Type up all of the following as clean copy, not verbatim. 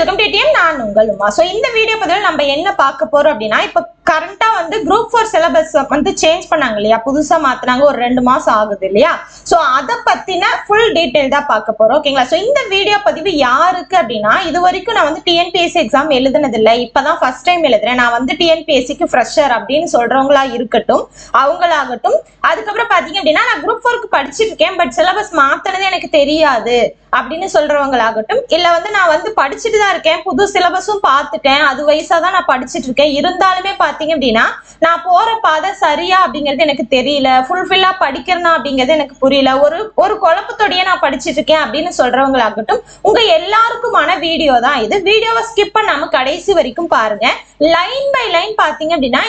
Welcome to DM, நான் உங்கள் Uma. So இந்த வீடியோ பதிவில் நம்ம என்ன பார்க்க போறோம் அப்படின்னா, இப்போ கரண்டா வந்து குரூப் 4 சிலபஸ் வந்து சேஞ்ச் பண்ணாங்க இல்லையா, புதுசா மாத்தினாங்க, ஒரு 2 மாசம் ஆகுது இல்லையா. ஸோ அதை பத்தின ஃபுல் டீடைல் தான் பார்க்க போறோம். ஓகேங்களா. ஸோ இந்த வீடியோ பதிவு யாருக்கு அப்படின்னா, இது வரைக்கும் நான் வந்து டிஎன்பிஎஸ்சி எக்ஸாம் எழுதுனது இல்லை, இப்பதான் ஃபர்ஸ்ட் டைம் எழுதுறேன், நான் வந்து டிஎன்பிஎஸ்சிக்கு ஃப்ரெஷர் அப்படின்னு சொல்றவங்களா இருக்கட்டும், அவங்களாகட்டும். அதுக்கப்புறம் பாத்தீங்க அப்படின்னா, நான் குரூப் 4க்கு படிச்சுட்டு இருக்கேன், பட் சிலபஸ் மாத்தினதே எனக்கு தெரியாது அப்படின்னு சொல்றவங்களாகட்டும், இல்ல வந்து நான் வந்து படிச்சுட்டு தான் இருக்கேன், புது சிலபஸும் பார்த்துட்டேன், அது வயசா தான் நான் படிச்சுட்டு இருக்கேன், இருந்தாலுமே பாத்தீங்க அப்படின்னா நான் போற பாதை சரியா அப்படிங்கிறது எனக்கு தெரியல, ஃபுல்ஃபில்லா படிக்கிறனா அப்படிங்கிறது எனக்கு புரியல, ஒரு குழப்பத்தோடய நான் படிச்சுட்டு இருக்கேன் அப்படின்னு சொல்றவங்களாகட்டும், உங்க எல்லாருக்குமான வீடியோ தான் இது. வீடியோவை ஸ்கிப் பண்ணாம கடைசி வரைக்கும் பாருங்க. லைன் பை லைன் பாத்தீங்க அப்படின்னா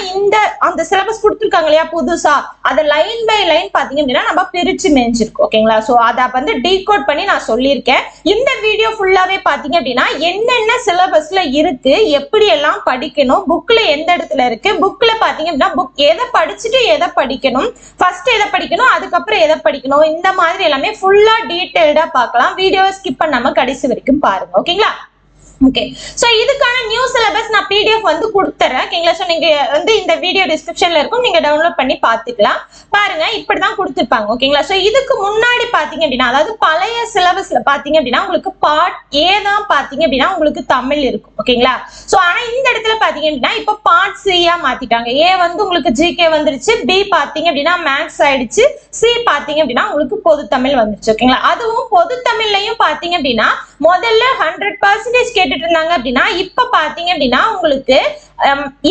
அந்த சிலபஸ் கொடுத்துருக்காங்க இல்லையா புதுசா, அதை லைன் பை லைன் பாத்தீங்க அப்படின்னா நம்ம பிரிச்சு மேய்ஞ்சிருக்கோம். ஓகேங்களா. சோ அதை வந்து டீகோட் பண்ணி நான் சொல்லியிருக்கேன். இந்த வீடியோ ஃபுல்லாவே பாத்தீங்க அப்படின்னா என்னென்ன சிலபஸ்ல இருக்கு, எப்படி எல்லாம் படிக்கணும், புக்ல எந்த இடத்துல இருக்கு, புக்ல பாத்தீங்க அப்படின்னா புக் எதை படிச்சுட்டு எதை படிக்கணும், ஃபர்ஸ்ட் எதை படிக்கணும், அதுக்கப்புறம் எதை படிக்கணும், இந்த மாதிரி எல்லாமே ஃபுல்லா டீடைல்டா பார்க்கலாம். வீடியோவை ஸ்கிப் பண்ணாம கடைசி வரைக்கும் பாருங்க. ஓகேங்களா. ஓகே. சோ இதுக்கான நியூ சிலபஸ் நான் பிடிஎஃப் வந்து கொடுத்துறேன். ஓகேங்களா. சோ நீங்க வந்து இந்த வீடியோ டிஸ்கிரிப்ஷன்ல இருக்கும், நீங்க டவுன்லோட் பண்ணி பாத்துக்கலாம். பாருங்க, இப்படிதான் கொடுத்துருப்பாங்க. ஓகேங்களா. சோ இதுக்கு முன்னாடி பாத்தீங்க அப்படின்னா, அதாவது பழைய சிலபஸ்ல பாத்தீங்க அப்படின்னா உங்களுக்கு பார்ட் ஏ தான் பாத்தீங்க அப்படின்னா உங்களுக்கு தமிழ் இருக்கும். ஓகேங்களா. சோ ஆனா இந்த இடத்துல பாத்தீங்க அப்படின்னா இப்ப பார்ட் சியா மாத்திட்டாங்க. ஏ வந்து உங்களுக்கு ஜிகே வந்துருச்சு, பி பாத்தீங்க அப்படின்னா மேக்ஸ் ஆயிடுச்சு, சி பாத்தீங்க அப்படின்னா உங்களுக்கு பொது தமிழ் வந்துருச்சு. ஓகேங்களா. அதுவும் பொது தமிழ்லையும் பாத்தீங்க அப்படின்னா முதல்ல 100% கேட்டுட்டு இருந்தாங்க அப்படின்னா, இப்ப பாத்தீங்க அப்படின்னா உங்களுக்கு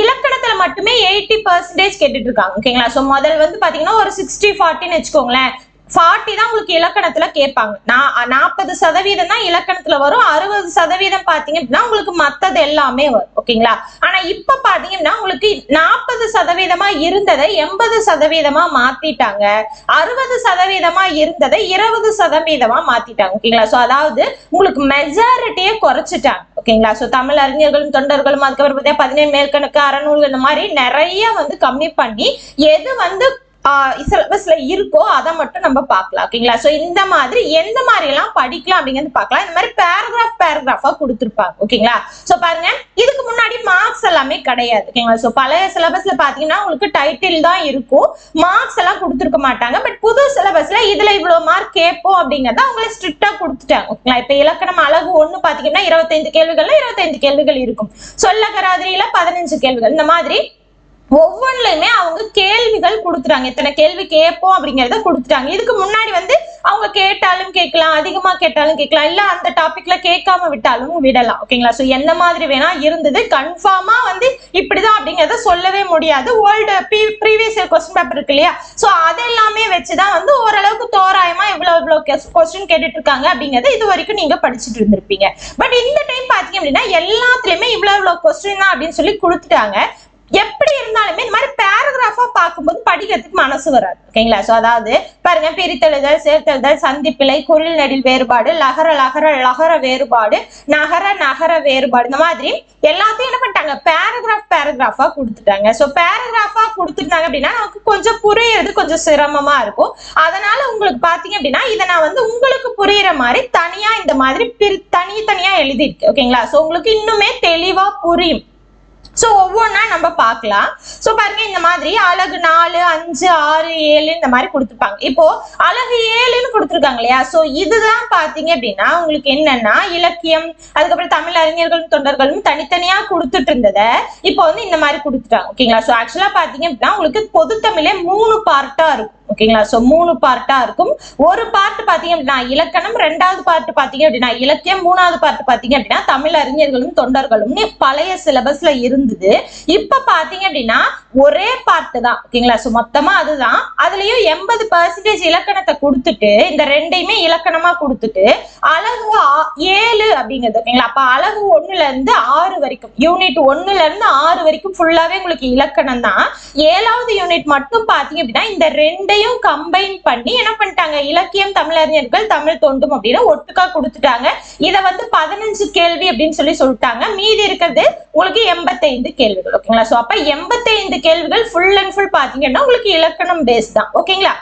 இலக்கணத்துல மட்டுமே 80% கேட்டுட்டு இருக்காங்க. ஓகேங்களா. சோ முதல் வந்து பாத்தீங்கன்னா ஒரு 60-40 வச்சுக்கோங்களேன், 40 தான் உங்களுக்கு இலக்கணத்துல கேட்பாங்க, 40% தான் இலக்கணத்துல வரும், 60% பாத்தீங்க அப்படின்னா உங்களுக்கு மத்தது எல்லாமே வரும். ஓகேங்களா. ஆனா இப்ப பாத்தீங்கன்னா உங்களுக்கு 40% இருந்ததை 80% மாத்திட்டாங்க, 60% இருந்ததை 20% மாத்திட்டாங்க. ஓகேங்களா. சோ அதாவது உங்களுக்கு மெஜாரிட்டியே குறைச்சிட்டாங்க. ஓகேங்களா. சோ தமிழ் அறிஞர்களும் தொண்டர்களும் அதுக்கப்புறம் 17 மேற்கணக்கு, அறநூல், இந்த மாதிரி நிறைய வந்து கம்மி பண்ணி எது வந்து சிலபஸ்ல இருக்கோ அதை மட்டும் நம்ம பார்க்கலாம். ஓகேங்களா. சோ இந்த மாதிரி எந்த மாதிரி எல்லாம் படிக்கலாம் அப்படிங்கிறது பார்க்கலாம். இந்த மாதிரி பேராகிராஃபா கொடுத்துருப்பாங்க. ஓகேங்களா. சோ பாருங்க, இதுக்கு முன்னாடி மார்க்ஸ் எல்லாமே கிடையாது. ஓகேங்களா. சோ பழைய சிலபஸ்ல பாத்தீங்கன்னா உங்களுக்கு டைட்டில் தான் இருக்கும், மார்க்ஸ் எல்லாம் கொடுத்துருக்க மாட்டாங்க. பட் புது சிலபஸ்ல இதுல இவ்வளவு மார்க் கேட்போம் அப்படிங்கறத அவங்கள ஸ்ட்ரிக்டா கொடுத்துட்டாங்க. ஓகேங்களா. இப்ப இலக்கணம் அழகு 1 பாத்தீங்கன்னா 25 கேள்விகள்ல 25 கேள்விகள் இருக்கும், சொல்லகராதிரியில 15 கேள்விகள், இந்த மாதிரி ஒவ்வொன்றுலயுமே அவங்க கேள்விகள் கொடுத்துட்டாங்க, இத்தனை கேள்வி கேட்போம் அப்படிங்கறத கொடுத்துட்டாங்க. இதுக்கு முன்னாடி வந்து அவங்க கேட்டாலும் கேட்கலாம், அதிகமா கேட்டாலும் கேட்கலாம், இல்ல அந்த டாபிக்ல கேட்காம விட்டாலும் விடலாம். ஓகேங்களா. சோ எந்த மாதிரி வேணா இருந்தது, கன்ஃபார்மா வந்து இப்படிதான் அப்படிங்கறத சொல்லவே முடியாது. Old previous year question paper இருக்கு இல்லையா, சோ அதெல்லாமே வச்சுதான் வந்து ஓரளவுக்கு தோராயமா இவ்வளவு கொஸ்டின் கேட்டுட்டு இருக்காங்க அப்படிங்கறத இது வரைக்கும் நீங்க படிச்சுட்டு இருந்திருப்பீங்க. பட் இந்த டைம் பாத்தீங்க அப்படின்னா எல்லாத்துலயுமே இவ்வளவு கொஸ்டின் தான் அப்படின்னு சொல்லி கொடுத்துட்டாங்க. எப்படி இருந்தாலுமே இந்த மாதிரி பேராகிராஃபா பார்க்கும்போது படிக்கிறதுக்கு மனசு வராது. ஓகேங்களா. சோ அதாவது பாருங்க, பிரித்தெழுதல், சேர்த்தெழுதல், சந்திப்பிழை, குரில் நெடில் வேறுபாடு, லகர வேறுபாடு, நகர வேறுபாடு, இந்த மாதிரி எல்லாத்தையும் என்ன பண்ணிட்டாங்க, பேராகிராஃபா கொடுத்துட்டாங்க. சோ பேராகிராஃபா கொடுத்துட்டாங்க அப்படின்னா நமக்கு கொஞ்சம் புரியறது கொஞ்சம் சிரமமா இருக்கும். அதனால உங்களுக்கு பாத்தீங்க அப்படின்னா இதை நான் வந்து உங்களுக்கு புரியுற மாதிரி தனியா இந்த மாதிரி தனித்தனியா எழுதியிருக்கேன். ஓகேங்களா. சோ உங்களுக்கு இன்னுமே தெளிவா புரியும். சோ ஒவ்வொன்னா நம்ம பார்க்கலாம். சோ பாருங்க, இந்த மாதிரி அழகு 4, 5, 6, 7 இந்த மாதிரி கொடுத்துருப்பாங்க. இப்போ அழகு 7ன்னு கொடுத்துருக்காங்க இல்லையா. சோ இதுதான் பாத்தீங்க அப்படின்னா உங்களுக்கு என்னன்னா இலக்கியம், அதுக்கப்புறம் தமிழ் அறிஞர்களும் தொண்டர்களும் தனித்தனியா கொடுத்துட்டு இருந்ததை இப்போ வந்து இந்த மாதிரி கொடுத்துட்டாங்க. ஓகேங்களா. சோ ஆக்சுவலா பாத்தீங்க அப்படின்னா உங்களுக்கு பொது தமிழே 3 பார்ட்டா இருக்கும். ஓகேங்களா. சோ 3 பார்ட்டா இருக்கும். ஒரு பார்ட் பாத்தீங்க அப்படின்னா இலக்கணம், 2வது பார்ட் பாத்தீங்க அப்படின்னா இலக்கியம், 3வது பார்ட் பாத்தீங்க அப்படின்னா தமிழ் அறிஞர்களும் தொண்டர்களும் பழைய சிலபஸ்ல இருந்தது. இப்ப பாத்தீங்க அப்படின்னா ஒரே பார்ட் தான். ஓகேங்களா. சோ மொத்தமா அதுதான், அதுலயும் 80% இலக்கணத்தை கொடுத்துட்டு இந்த ரெண்டையுமே இலக்கணமா கொடுத்துட்டு அழகு 7 அப்படிங்கிறது. ஓகேங்களா. அப்ப அழகு 1ல இருந்து 6 வரைக்கும், யூனிட் 1ல இருந்து 6 வரைக்கும் ஃபுல்லாவே உங்களுக்கு இலக்கணம் தான். 7வது யூனிட் மட்டும் பாத்தீங்க அப்படின்னா இந்த ரெண்டையும் கம்பைன் பண்ணி என்ன பண்ணிட்டாங்க, இலக்கியம், தமிழறிஞர்கள், தமிழ் தொண்டும் அப்படின்னு ஒட்டுக்கா கொடுத்துட்டாங்க. இத வந்து 15 கேள்வி அப்படின்னு சொல்லிட்டாங்க. மீதி இருக்கிறது உங்களுக்கு 85 கேள்விகள். ஓகேங்களா. சோ அப்ப 85 கேள்விகள் ஃபுல் அண்ட் ஃபுல் பாத்தீங்கன்னா உங்களுக்கு இலக்கணம் பேஸ் தான். ஓகேங்களா.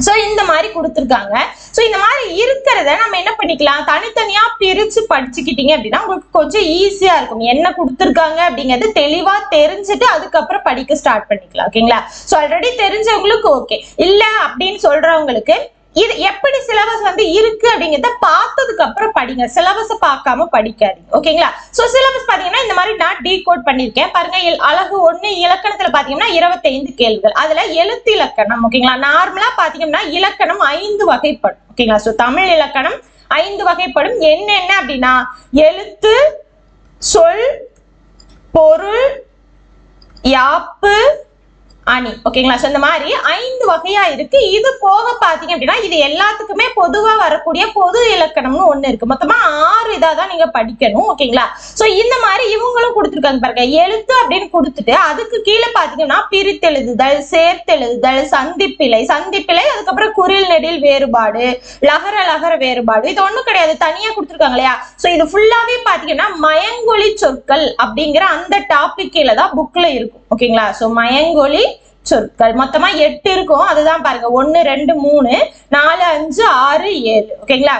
சோ இந்த மாதிரி கொடுத்துருக்காங்க. சோ இந்த மாதிரி இருக்கிறத நம்ம என்ன பண்ணிக்கலாம், தனித்தனியா பிரிச்சு படிச்சுக்கிட்டீங்க அப்படின்னா உங்களுக்கு கொஞ்சம் ஈஸியா இருக்கும். என்ன கொடுத்துருக்காங்க அப்படிங்கிறது தெளிவா தெரிஞ்சுட்டு அதுக்கப்புறம் படிக்க ஸ்டார்ட் பண்ணிக்கலாம். ஓகேங்களா? சோ ஆல்ரெடி தெரிஞ்சவங்களுக்கு ஓகே, இல்ல அப்படின்னு சொல்றவங்களுக்கு இது எப்படி சிலபஸ் வந்து இருக்கு அப்படிங்கறத பார்த்ததுக்கு அப்புறம் படிங்க, சிலபஸ் பார்க்காம படிக்காதீங்க. ஓகேங்களா? சோ சிலபஸ் பாத்தீங்கன்னா இந்த மாதிரி நான் டீகோட் பண்ணிருக்கேன் பாருங்க. அழகு 1 இலக்கணத்துல பாத்தீங்கன்னா 25 கேள்விகள், அதுல எழுத்து இலக்கணம். ஓகேங்களா? நார்மலா பாத்தீங்கன்னா இலக்கணம் 5 வகைப்படும். ஓகேங்களா? சோ தமிழ் இலக்கணம் 5 வகைப்படும். என்னென்ன அப்படின்னா எழுத்து, சொல், பொருள், யாப்பு, அணி. ஓகேங்களா? சோ இந்த மாதிரி 5 வகையா இருக்கு. இது போக பாத்தீங்க அப்படின்னா இது எல்லாத்துக்குமே பொதுவா வரக்கூடிய பொது இலக்கணம்னு ஒண்ணு இருக்கு. மொத்தமா 6 இதாதான் நீங்க படிக்கணும். ஓகேங்களா? சோ இந்த மாதிரி இவங்களும் கொடுத்துருக்காங்க பாருங்க. எழுத்து அப்படின்னு கொடுத்துட்டு அதுக்கு கீழே பாத்தீங்கன்னா பிரித்தெழுதுதல், சேர்த்தெழுதுதல், சந்திப்பிழை, அதுக்கப்புறம் குறில் நெடில் வேறுபாடு, லகர வேறுபாடு. இது ஒண்ணும் கிடையாது, தனியா கொடுத்துருக்காங்க இல்லையா? சோ இது ஃபுல்லாவே பாத்தீங்கன்னா மயங்கொலி சொற்கள் அப்படிங்கிற அந்த டாபிக் கீழே தான் புக்ல இருக்கும். ஓகேங்களா? சோ மயங்கொலி சொற்கள் மொத்தமா 8 இருக்கும். அதுதான் பாருங்க 1 2 3 4 5 6 7. ஓகேங்களா?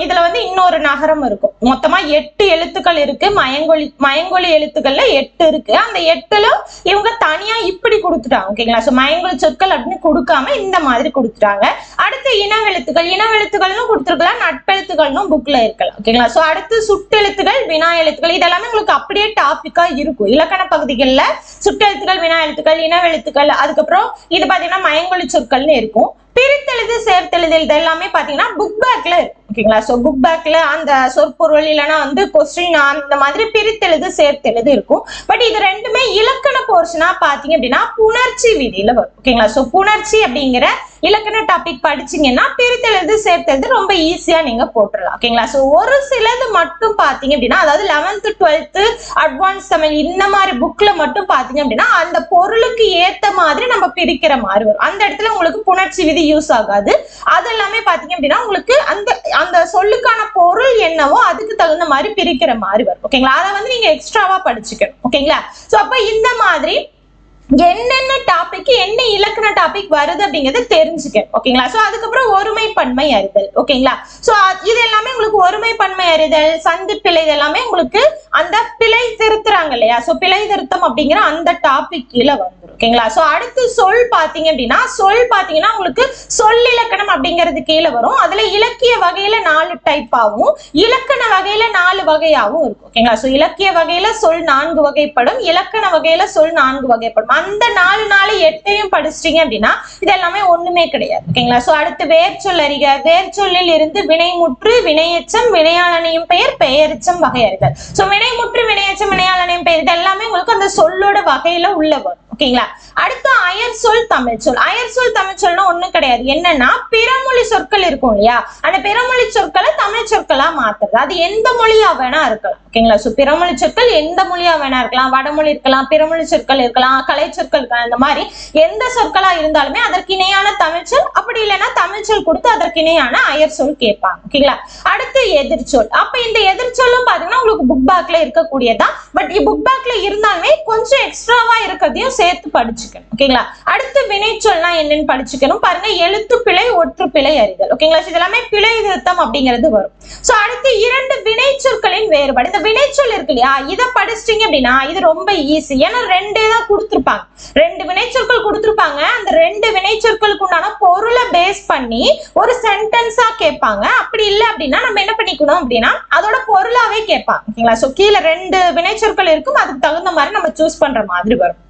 இதுல வந்து இன்னொரு நகரம் இருக்கும். மொத்தமா 8 எழுத்துக்கள் இருக்கு. மயங்கொலி எழுத்துக்கள்ல 8 இருக்கு. அந்த 8ல இவங்க தனியா இப்படி கொடுத்துட்டாங்க. ஓகேங்களா? சோ மயங்கொலி சொற்கள் அப்படின்னு கொடுக்காம இந்த மாதிரி கொடுத்துட்டாங்க. அடுத்து இனவெழுத்துக்கள்னு கொடுத்துருக்கலாம், நட்பெழுத்துக்கள்னு புக்ல இருக்கலாம். ஓகேங்களா? சோ அடுத்து சுட்டெழுத்துகள், வினா எழுத்துக்கள், இதெல்லாமே உங்களுக்கு அப்படியே டாபிக்கா இருக்கும். இலக்கண பகுதிகள்ல சுட்டெழுத்துக்கள், வினா எழுத்துக்கள், இனவெழுத்துக்கள், அதுக்கப்புறம் இது பாத்தீங்கன்னா மயங்கொலி சொற்கள்னு இருக்கும். பிரித்தெழுது, சேர்த்தெழுதல் இது எல்லாமே பாத்தீங்கன்னா புக் பேக்ல இருக்கும். ஓகேங்களா? சோ புக் பேக்ல அந்த சொற்பொருள் இல்லைன்னா வந்து கொஸ்டின் அந்த மாதிரி பிரித்தெழுது, சேர்த்தெழுது இருக்கும். பட் இது ரெண்டுமே இலக்கண போர்ஷனா பாத்தீங்க அப்படின்னா புணர்ச்சி விதியில வரும். ஓகேங்களா? சோ புணர்ச்சி அப்படிங்கிற இலக்கண டாபிக் படிச்சீங்கன்னா பிரித்தெழுது, சேர்த்தெழுது ரொம்ப ஈஸியா நீங்க போட்டுடலாம். ஓகேங்களா? சோ ஒரு சிலது மட்டும் பாத்தீங்க அப்படின்னா, அதாவது 11th 12th அட்வான்ஸ் தமிழ் இந்த மாதிரி புக்ல மட்டும் பாத்தீங்க அப்படின்னா அந்த பொருளுக்கு ஏத்த மாதிரி நம்ம பிரிக்கிற மாதிரி வரும். அந்த இடத்துல உங்களுக்கு புணர்ச்சி விதி யூஸ் ஆகாது. அது எல்லாமே பாத்தீங்க அப்படின்னா உங்களுக்கு அந்த சொல்லுக்கான பொருள் என்னவோ அதுக்கு தகுந்த மாதிரி பிரிக்கிற மாதிரி வரும். ஓகேங்களா? அதை வந்து நீங்க எக்ஸ்ட்ராவா படிச்சுக்கணும். ஓகேங்களா? சோ அப்ப இந்த மாதிரி என்னென்ன டாபிக், என்ன இலக்கண டாபிக் வருது அப்படிங்கறத தெரிஞ்சுக்கணும். ஓகேங்களா? சோ அதுக்கப்புறம் ஒருமை பன்மை அறிதல். ஓகேங்களா? சோ இது எல்லாமே உங்களுக்கு ஒருமை பன்மை அறிதல், சந்திப்பிழை, இது எல்லாமே உங்களுக்கு அந்த பிழை திருத்துறாங்க இல்லையா? சோ பிழை திருத்தம் அப்படிங்கிற அந்த டாபிக் கீழே வந்துடும். ஓகேங்களா? சோ அடுத்து சொல் பாத்தீங்க அப்படின்னா, சொல் பாத்தீங்கன்னா உங்களுக்கு சொல் இலக்கணம் அப்படிங்கிறது கீழே வரும். அதுல இலக்கிய வகையில 4 டைப் ஆகும், இலக்கண வகையில 4 வகையாவும் இருக்கும். ஓகேங்களா? சோ இலக்கிய வகையில சொல் 4 வகைப்படும், இலக்கண வகையில சொல் 4 வகைப்படும். அந்த 4 8 படிச்சிட்டீங்க அப்படின்னா இது எல்லாமே ஒண்ணுமே கிடையாது. ஓகேங்களா? சோ அடுத்து வேர்ச்சொல் அறிக. வேர்ச்சொல்லில் இருந்து வினைமுற்று, வினையெச்சம், வினையாளனையும் பெயர், பெயரெச்சம் வகை அறிதல். சோ வினைமுற்று, வினையெச்சம், வினையாளனையும் பெயர் இது எல்லாமே உங்களுக்கு அந்த சொல்லோட வகையில உள்ள வரும். ஓகேங்களா? அடுத்து அயர் சொல் தமிழ் சொல். அயர் சொல் தமிழ் சொல்னா ஒண்ணும் கிடையாது. என்னன்னா பிறமொழி சொற்கள் இருக்கும் இல்லையா? அந்த பிறமொழி சொற்களை தமிழ் சொற்களா மாத்துறது. அது எந்த மொழியா வேணா இருக்கலாம். ஓகேங்களா? சோ பிறமொழி சொற்கள் எந்த மொழியா வேணா இருக்கலாம். வடமொழி இருக்கலாம், பிறமொழி சொற்கள் இருக்கலாம், கலை சொற்கள் இருக்கலாம். இந்த மாதிரி எந்த சொற்களா இருந்தாலுமே அதற்கு இணையான தமிழ் சொல், அப்படி இல்லைன்னா தமிழ் சொல் கொடுத்து அதற்கு இணையான அயர் சொல் கேட்பாங்க. ஓகேங்களா? அடுத்து எதிர்ச்சொல். அப்ப இந்த எதிர்ச்சொல்லும் பாத்தீங்கன்னா உங்களுக்கு புக் பேக்ல இருக்கக்கூடியதான். பட் புக் பேக்ல இருந்தாலுமே கொஞ்சம் எக்ஸ்ட்ராவா இருக்கிறதையும் சேர்த்து படிச்சுக்கணும். ஓகேங்களா? அடுத்து வினைச்சொல்னா என்னன்னு படிச்சுக்கணும். பாருங்க, எழுத்து பிழை, ஒற்று பிழை அறிதல். ஓகேங்களா? இதெல்லாமே பிழை திருத்தம் அப்படிங்கிறது வரும். சோ அடுத்து 2 வினைச்சொற்களின் வேறுபாடு. இந்த வினைச்சொல் இருக்கு இல்லையா, இதை படிச்சிட்டீங்க அப்படின்னா இது ரொம்ப ஈஸி. ஏன்னா 2 தான் கொடுத்துருப்பாங்க, 2 வினைச்சொற்கள் கொடுத்துருப்பாங்க. அந்த 2 வினைச்சொற்களுக்கு உண்டான பொருளை பேஸ் பண்ணி ஒரு சென்டென்ஸா கேட்பாங்க. அப்படி இல்லை அப்படின்னா நம்ம என்ன பண்ணிக்கணும் அப்படின்னா அதோட பொருளாவே கேட்பாங்க. ஓகேங்களா? சோ கீழே 2 வினைச்சொற்கள் இருக்கும், அதுக்கு தகுந்த மாதிரி நம்ம சூஸ் பண்ற மாதிரி வரும்.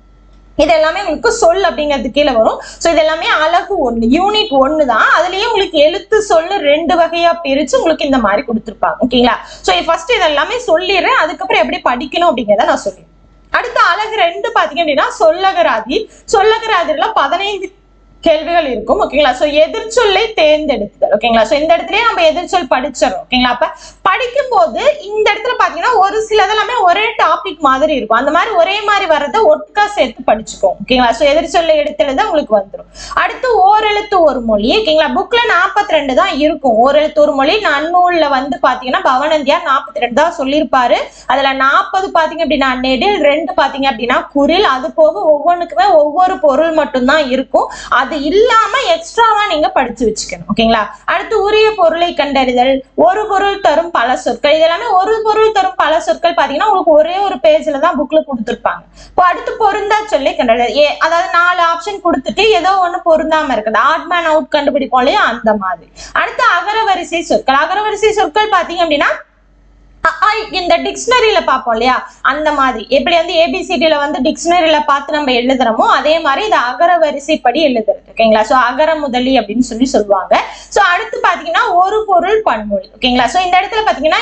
இது எல்லாமே உங்களுக்கு சொல் அப்படிங்கிறது கீழே வரும். சோ இது எல்லாமே அழகு 1 யூனிட் 1 தான். அதுலயே உங்களுக்கு எழுத்து சொல்லு 2 வகையா பிரிச்சு உங்களுக்கு இந்த மாதிரி கொடுத்துருப்பாங்க. ஓகேங்களா? சோ ஃபர்ஸ்ட் இது எல்லாமே சொல்லிடுறேன், அதுக்கப்புறம் எப்படி படிக்கணும் அப்படிங்கிறத நான் சொல்லிடுறேன். அடுத்த அழகு 2 பாத்தீங்க அப்படின்னா சொல்லகராதி. சொல்லகராதில 15 கேள்விகள் இருக்கும். ஓகேங்களா? சோ எதிர்ச்சொல்லை தேர்ந்தெடுத்தல். ஓகேங்களா? சோ இந்த இடத்துலயே நம்ம எதிர்ச்சொல் படிச்சிடறோம். ஓகேங்களா? அப்ப படிக்கும் போது இந்த இடத்துல பாத்தீங்கன்னா ஒரு சிலது எல்லாமே ஒரே டாபிக் மாதிரி இருக்கும். அந்த மாதிரி ஒரே மாதிரி வர்றதை ஒட்டுக்கா சேர்த்து படிச்சுக்கோம். ஓகேங்களா? சோ எதிர்ச்சொல்லை எடுத்தெழுத உங்களுக்கு வந்துடும். அடுத்து ஓரெழுத்து ஒரு மொழி. ஓகேங்களா? புக்ல 42 தான் இருக்கும். ஓரெழுத்து ஒரு மொழி நன்னூல்ல வந்து பாத்தீங்கன்னா பவனந்தியார் 42 தான் சொல்லியிருப்பாரு. அதுல 40 பாத்தீங்க அப்படின்னா நெடில், 2 பாத்தீங்க அப்படின்னா குறில். அது போக ஒவ்வொன்றுக்குமே ஒவ்வொரு பொருள் மட்டும்தான் இருக்கும். அது இல்லாம எக்ஸ்ட்ராவா நீங்க படிச்சு வச்சுக்கணும். ஓகேங்களா? அடுத்து உரிய பொருளை கண்டறிதல், ஒரு பொருள் தரும் பல சொற்கள். இதெல்லாமே ஒரு பொருள் தரும் பல சொற்கள் பாத்தீங்கன்னா உங்களுக்கு ஒரே ஒரு பேஜ்ல தான் புக்ல கொடுத்துருப்பாங்க. இப்போ அடுத்து பொருந்தா சொல்லை கண்டறிதல். அதாவது 4 ஆப்ஷன் கொடுத்துட்டு ஏதோ ஒண்ணு பொருந்தாம இருக்குது, ஆட் மேன் அவுட் கண்டுபிடிப்போம் இல்லையா, அந்த மாதிரி. அடுத்து அகரவரிசை சொற்கள். அகரவரிசை சொற்கள் பாத்தீங்க அப்படின்னா இந்த டிக்ஷனரியில பார்ப்போம் இல்லையா, அந்த மாதிரி எப்படி வந்து ஏபிசிடில வந்து டிக்ஷனரியில பார்த்து நம்ம எழுதுறோமோ அதே மாதிரி இது அகர வரிசைப்படி எழுதுறது. ஓகேங்களா? சோ அகர முதலி அப்படின்னு சொல்லுவாங்க. சோ அடுத்து பாத்தீங்கன்னா ஒரு பொருள் பன்மொழி. ஓகேங்களா? சோ இந்த இடத்துல பாத்தீங்கன்னா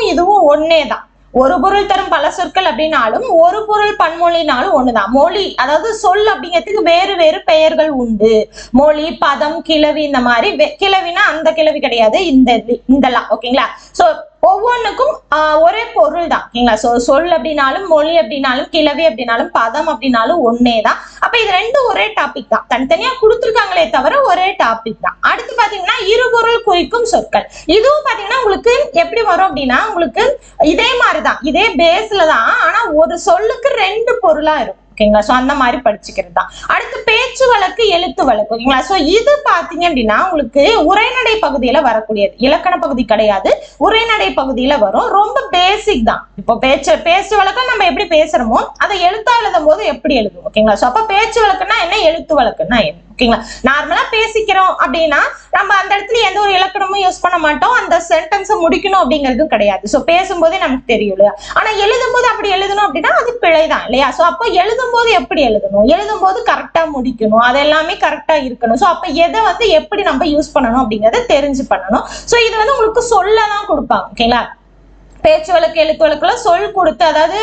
இதுவும் ஒன்னேதான். ஒரு பொருள் தரும் பல சொற்கள் அப்படின்னாலும் ஒரு பொருள் பன்மொழினாலும் ஒண்ணுதான். மொழி அதாவது சொல் அப்படிங்கிறதுக்கு வேறு வேறு பெயர்கள் உண்டு. மொழி, பதம், கிளவி, இந்த மாதிரி. கிளவினா அந்த கிளவி கிடையாது, இந்தலாம். ஓகேங்களா? சோ ஒவ்வொன்றுக்கும் ஒரே பொருள் தான். ஓகேங்களா? சோ சொல் அப்படின்னாலும் மொழி அப்படின்னாலும் கிளவி அப்படின்னாலும் பதம் அப்படின்னாலும் ஒன்னேதான். அப்ப இது ரெண்டும் ஒரே டாபிக் தான், தனித்தனியா கொடுத்துருக்காங்களே தவிர ஒரே டாபிக் தான். அடுத்து பாத்தீங்கன்னா இருபொருள் குறிக்கும் சொற்கள். இதுவும் பாத்தீங்கன்னா உங்களுக்கு எப்படி வரும் அப்படின்னா உங்களுக்கு இதே மாதிரிதான், இதே பேஸ்ல தான். ஆனா ஒரு சொல்லுக்கு 2 பொருளா இருக்கும். ஓகேங்களா? சோ அந்த மாதிரி படிச்சுக்கிறது தான். அடுத்து பேச்சு வழக்கு, எழுத்து வழக்கு. ஓகேங்களா? சோ இது பாத்தீங்க அப்படின்னா உங்களுக்கு உரைநடை பகுதியில வரக்கூடியது, இலக்கண பகுதி கிடையாது, உரைநடை பகுதியில வரும். ரொம்ப பேசிக் தான். இப்போ பேச்சு வழக்கு நம்ம எப்படி பேசுறோமோ அதை எழுத்தா எழுதும் போது எப்படி எழுதுவோம். ஓகேங்களா? சோ அப்ப பேச்சு வழக்குன்னா என்ன, எழுத்து வழக்குன்னா என்ன. ஓகேங்களா? நார்மலா பேசிக்கிறோம் அப்படின்னா நம்ம அந்த இடத்துல எந்த ஒரு இலக்கணமும் யூஸ் பண்ண மாட்டோம், அந்த சென்டென்ஸை முடிக்கணும் அப்படிங்கிறதும் கிடையாது. சோ பேசும்போதே நமக்கு தெரியும் இல்லையா. ஆனா எழுதும் போது அப்படி எழுதணும் அப்படின்னா அது பிழைதான் இல்லையா. சோ அப்போ எழுதும் போது எப்படி எழுதணும், எழுதும் போது கரெக்டா முடிக்கணும், அது எல்லாமே கரெக்டா இருக்கணும். சோ அப்ப எதை வந்து எப்படி நம்ம யூஸ் பண்ணணும் அப்படிங்கறத தெரிஞ்சு பண்ணணும். சோ இது வந்து உங்களுக்கு சொல்லதான் கொடுப்பாங்க. ஓகேங்களா? பேச்சு வழக்கு, எழுத்து வழக்குல சொல் கொடுத்து, அதாவது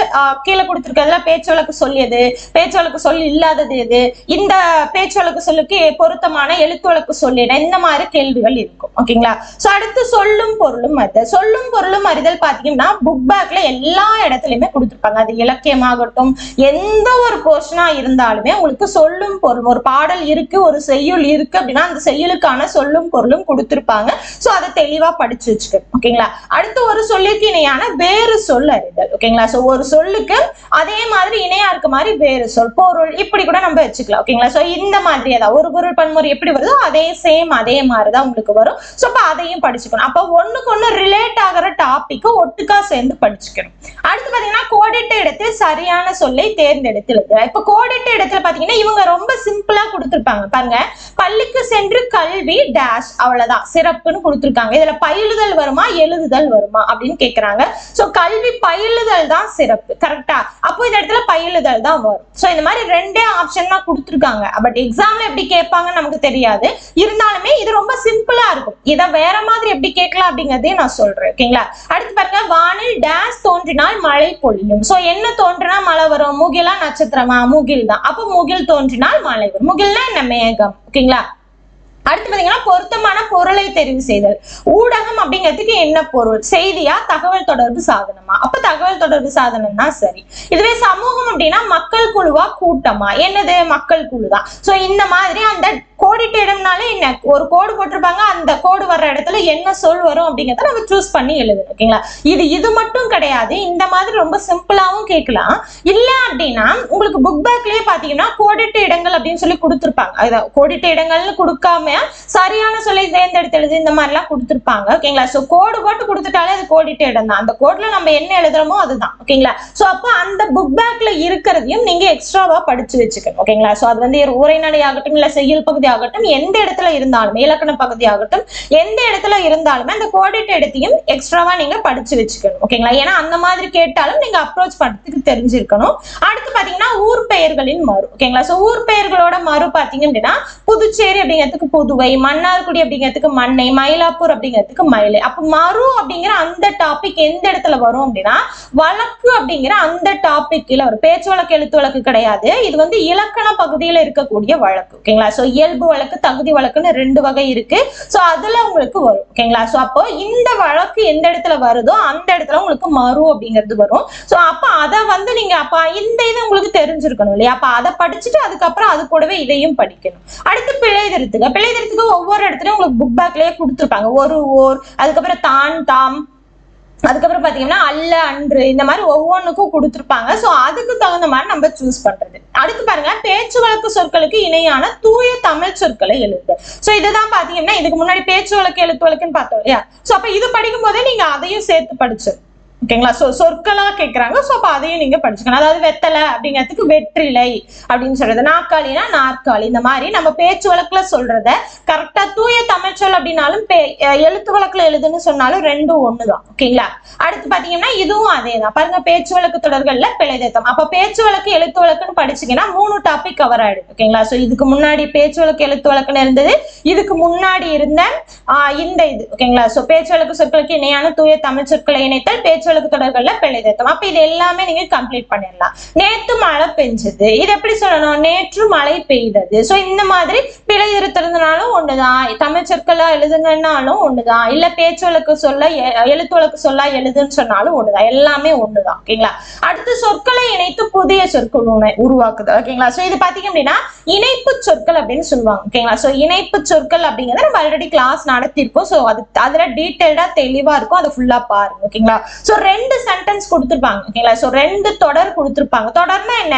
கீழே கொடுத்துருக்கிறதுல பேச்சு வழக்கு சொல்லியது, பேச்சு வழக்கு சொல் இல்லாதது எது, இந்த பேச்சு வழக்கு சொல்லுக்கு பொருத்தமான எழுத்து வழக்கு சொல்லிட, இந்த மாதிரி கேள்விகள் இருக்கும். ஓகேங்களா? சோ அடுத்து சொல்லும் பொருளும் அறிதல். சொல்லும் பொருளும் அறிதல் பாத்தீங்கன்னா புக் பேக்ல எல்லா இடத்துலயுமே கொடுத்துருப்பாங்க. அது இலக்கியமாகட்டும் எந்த ஒரு போர்ஷனா இருந்தாலுமே உங்களுக்கு சொல்லும் பொருள், ஒரு பாடல் இருக்கு, ஒரு செய்யுள் இருக்கு அப்படின்னா அந்த செய்யுளுக்கான சொல்லும் பொருளும் கொடுத்துருப்பாங்க. சோ அதை தெளிவா படிச்சு வச்சுக்கணும். ஓகேங்களா? அடுத்து ஒரு சொல்லுக்கு இணையா வேறு சொல் அறிதல். ஓகேங்களா? சோ ஒரு சொல்லுக்கு அதே மாதிரி இணையா இருக்க மாதிரி வேறு சொல், பொருள், இப்படி கூட நம்ம வச்சுக்கலாம். ஓகேங்களா? சோ இந்த மாதிரி ஏதாவது ஒரு பொருள் பன்முறை எப்படி வருதோ அதே சேம் அதே மாதிரிதான் உங்களுக்கு வரும். சோ அப்ப அதையும் படிச்சுக்கணும். அப்ப ஒண்ணுக்கு ஒண்ணு ரிலேட் ஆகிற டாபிக் ஒட்டுக்கா சேர்ந்து படிச்சுக்கணும். அடுத்து பாத்தீங்கன்னா கோடிட்ட இடத்தில் சரியான சொல்லை தேர்ந்தெடுத்து எழுதுற. இப்ப கோடிட்ட இடத்துல பாத்தீங்கன்னா இவங்க ரொம்ப சிம்பிளா கொடுத்திருப்பாங்க பாருங்க. பள்ளிக்கு சென்று கல்வி டேஷ், அவ்வளவுதான், சிறப்புன்னு கொடுத்திருக்காங்க. இதுல பயிலுதல் வருமா எழுதுதல் வருமா அப்படின்னு கேக்குறாங்க. சோ கல்வி பயிலுதல் தான் சிறப்பு, கரெக்டா? அப்போ இந்த இடத்துல பயிலுதல் தான் வரும். சோ இந்த மாதிரி 2 ஆப்ஷன் தான் கொடுத்துருக்காங்க. பட் எக்ஸாம்ல எப்படி கேட்பாங்கன்னு நமக்கு தெரியாது. இருந்தாலுமே இது ரொம்ப சிம்பிளா இருக்கும். இதை வேற மாதிரி எப்படி கேட்கலாம் அப்படிங்கறதையும் நான் சொல்றேன். ஓகேங்களா? அடுத்து பாருங்க, வானில் டேஷ் தோன்றினால் மழை பொழியும். சோ என்ன தோன்றினா மழை வரும், முகிலா நட்சத்திரமா, முகில் தான். அப்போ முகில் தோன்றினால் மழை வரும். முகில்னா என்ன, மேகம். ஓகேங்களா? அடுத்து பாத்தீங்கன்னா பொருத்தமான பொருளை தெரிவு செய்தல். ஊடகம் அப்படிங்கிறதுக்கு என்ன பொருள், செய்தியா, தகவல் தொடர்பு சாதனமா? அப்ப தகவல் தொடர்பு சாதனம் தான் சரி. இதுவே சமூகம் அப்படின்னா மக்கள் குழுவா கூட்டமா, என்னது, மக்கள் குழு தான். சோ இந்த மாதிரி அந்த கோடிட்ட இடம்னாலே என்ன, ஒரு கோடு போட்டிருப்பாங்க, அந்த கோடு வர்ற இடத்துல என்ன சொல் வரும் அப்படிங்கிறத நம்ம சூஸ் பண்ணி எழுதணும். ஓகேங்களா? இது மட்டும் கிடையாது, இந்த மாதிரி ரொம்ப சிம்பிளாவும் கேட்கலாம். இல்ல அப்படின்னா உங்களுக்கு புக் பேக்லயே பாத்தீங்கன்னா கோடிட்ட இடங்கள் அப்படின்னு சொல்லி கொடுத்துருப்பாங்க. அதான் கோடிட்ட இடங்கள்னு கொடுக்காம சரியான சொல்லை தேர்ந்தெடுத்து எழுது, இந்த மாதிரி எல்லாம் கொடுத்துருப்பாங்க. ஓகேங்களா? சோ கோடு போட்டு கொடுத்துட்டாலே அது கோடிட்ட இடம் தான். அந்த கோட்ல நம்ம என்ன எழுதுறோமோ அதுதான். ஓகேங்களா? சோ அப்போ அந்த புக் பேக்ல இருக்கிறதையும் நீங்க எக்ஸ்ட்ராவா படிச்சு வச்சுக்கணும். ஓகேங்களா? சோ அது வந்து உரைநடை ஆகட்டும் இல்ல செய்யுள் பகுதி ஆகட்டும் எந்த இடத்துல இருந்தாலும், இலக்கண பகுதி ஆகட்டும் எந்த இடத்துல இருந்தாலுமே அந்த கோடிட்ட இடத்தையும் எக்ஸ்ட்ராவா நீங்க படிச்சு வச்சுக்கணும். ஓகேங்களா? ஏன்னா அந்த மாதிரி கேட்டாலும் நீங்க அப்ரோச் பண்றதுக்கு தெரிஞ்சிருக்கணும். அடுத்து பாத்தீங்கன்னா ஊர் பெயர்களின் மறு. ஓகேங்களா? சோ ஊர் பெயர்களோட மறு பாத்தீங்க அப்படின்னா புதுச்சேரி அப்படிங்கிறதுக்கு புதுவை, மன்னார்குடி அப்படிங்கிறதுக்கு மண்ணை, மயிலாப்பூர் அப்படிங்கிறதுக்கு மயிலை. அப்ப மறு அப்படிங்கிற அந்த டாபிக் எந்த இடத்துல வரும் அப்படின்னா வழக்கு அப்படிங்கிற அந்த டாபிக் கீழ வரும். பேச்சு வழக்கு எழுத்து வழக்கு கிடையாது, இது வந்து இலக்கண பகுதியில இருக்கக்கூடிய வழக்கு. ஓகேங்களா? சோ இயல்பு இயல்பு வழக்கு தகுதி வழக்குன்னு 2 வகை இருக்கு. சோ அதுல உங்களுக்கு வரும். ஓகேங்களா? சோ அப்போ இந்த வழக்கு எந்த இடத்துல வருதோ அந்த இடத்துல உங்களுக்கு மறு அப்படிங்கிறது வரும். சோ அப்ப அத வந்து நீங்க அப்ப இந்த இது உங்களுக்கு தெரிஞ்சிருக்கணும் இல்லையா? அப்ப அதை படிச்சுட்டு அதுக்கப்புறம் அது கூடவே இதையும் படிக்கணும். அடுத்து பிழை திருத்துக்கு ஒவ்வொரு இடத்துலயும் உங்களுக்கு புக் பேக்லயே கொடுத்துருப்பாங்க. ஒரு ஓர், அதுக்கப்புறம் தான் தாம், அதுக்கப்புறம் பாத்தீங்கன்னா அல்ல அன்று, இந்த மாதிரி ஒவ்வொன்றுக்கும் கொடுத்துருப்பாங்க. சோ அதுக்கு தகுந்த மாதிரி நம்ம சூஸ் பண்றது. அடுத்து பாருங்க, பேச்சு வழக்கு சொற்களுக்கு இணையான தூய தமிழ் சொற்களை எழுது. சோ இதுதான் பாத்தீங்கன்னா இதுக்கு முன்னாடி பேச்சு வழக்கு எழுத்து வழக்குன்னு பார்த்தோம் இல்லையா? சோ அப்ப இது படிக்கும் போதே நீங்க அதையும் சேர்த்து படிச்சு ஓகேங்களா? சோ சொற்களா கேட்கறாங்க. சோ அப்ப அதையும் நீங்க படிச்சுக்கணும். அதாவது வெத்தலை அப்படிங்கிறதுக்கு வெற்றிலை அப்படின்னு சொல்றது, நாற்காலினா நாற்காலி. இந்த மாதிரி நம்ம பேச்சு வழக்குல சொல்றத கரெக்டா தூய தமிழ் சொல் அப்படின்னாலும் எழுத்து வழக்குல எழுதுன்னு சொன்னாலும் ரெண்டும் ஒண்ணுதான். ஓகேங்களா? அடுத்து பாத்தீங்கன்னா இதுவும் அதேதான். பாருங்க, பேச்சு வழக்கு தொடர்கள்ல பிழை திருத்தம். அப்ப பேச்சு வழக்கு எழுத்து வழக்குன்னு படிச்சீங்கன்னா 3 டாபிக் கவர் ஆயிடுது. ஓகேங்களா? சோ இதுக்கு முன்னாடி பேச்சு வழக்கு எழுத்து வழக்குன்னு இருந்தது, இதுக்கு முன்னாடி இருந்த இந்த இது. ஓகேங்களா? சோ பேச்சு வழக்கு சொற்களுக்கு இணையான தூய தமிழ் சொற்களை இணைத்தல், பேச்சு வழக்கு தொடர்கள்ல பிழை திருத்தம். அப்ப இது எல்லாமே நீங்க கம்ப்ளீட் பண்ணிடலாம். நேத்து மழை பெஞ்சது, இது எப்படி சொல்லணும்? நேற்று மழை பெய்தது. சோ இந்த மாதிரி பிழை திருத்துறதுனாலும் ஒண்ணுதான், தமிழ் சொற்களா எழுதுங்கன்னாலும் ஒண்ணுதான், இல்ல பேச்சு வழக்கு சொல்ல எழுத்து வழக்கு சொல்ல எழுதுன்னு சொன்னாலும் ஒண்ணுதான், எல்லாமே ஒண்ணுதான். ஓகேங்களா? அடுத்து சொற்களை இணைத்து புதிய சொற்கள் உருவாக்குது. ஓகேங்களா? சோ இது பாத்தீங்க அப்படின்னா இணைப்பு சொற்கள் அப்படின்னு சொல்லுவாங்க. ஓகேங்களா? சோ இணைப்பு சொற்கள் அப்படிங்கறத நம்ம ஆல்ரெடி கிளாஸ் நடத்திருக்கோம். சோ அதுல டீடைல்டா தெளிவா இருக்கும், அதை ஃபுல்லா பாருங்க. ஓகேங்களா? சோ 2 சென்டென்ஸ் கொடுத்திருப்பாங்க. ஓகேங்களா? சோ 2 தொடர் கொடுத்திருப்பாங்க. தொடர்னா என்ன?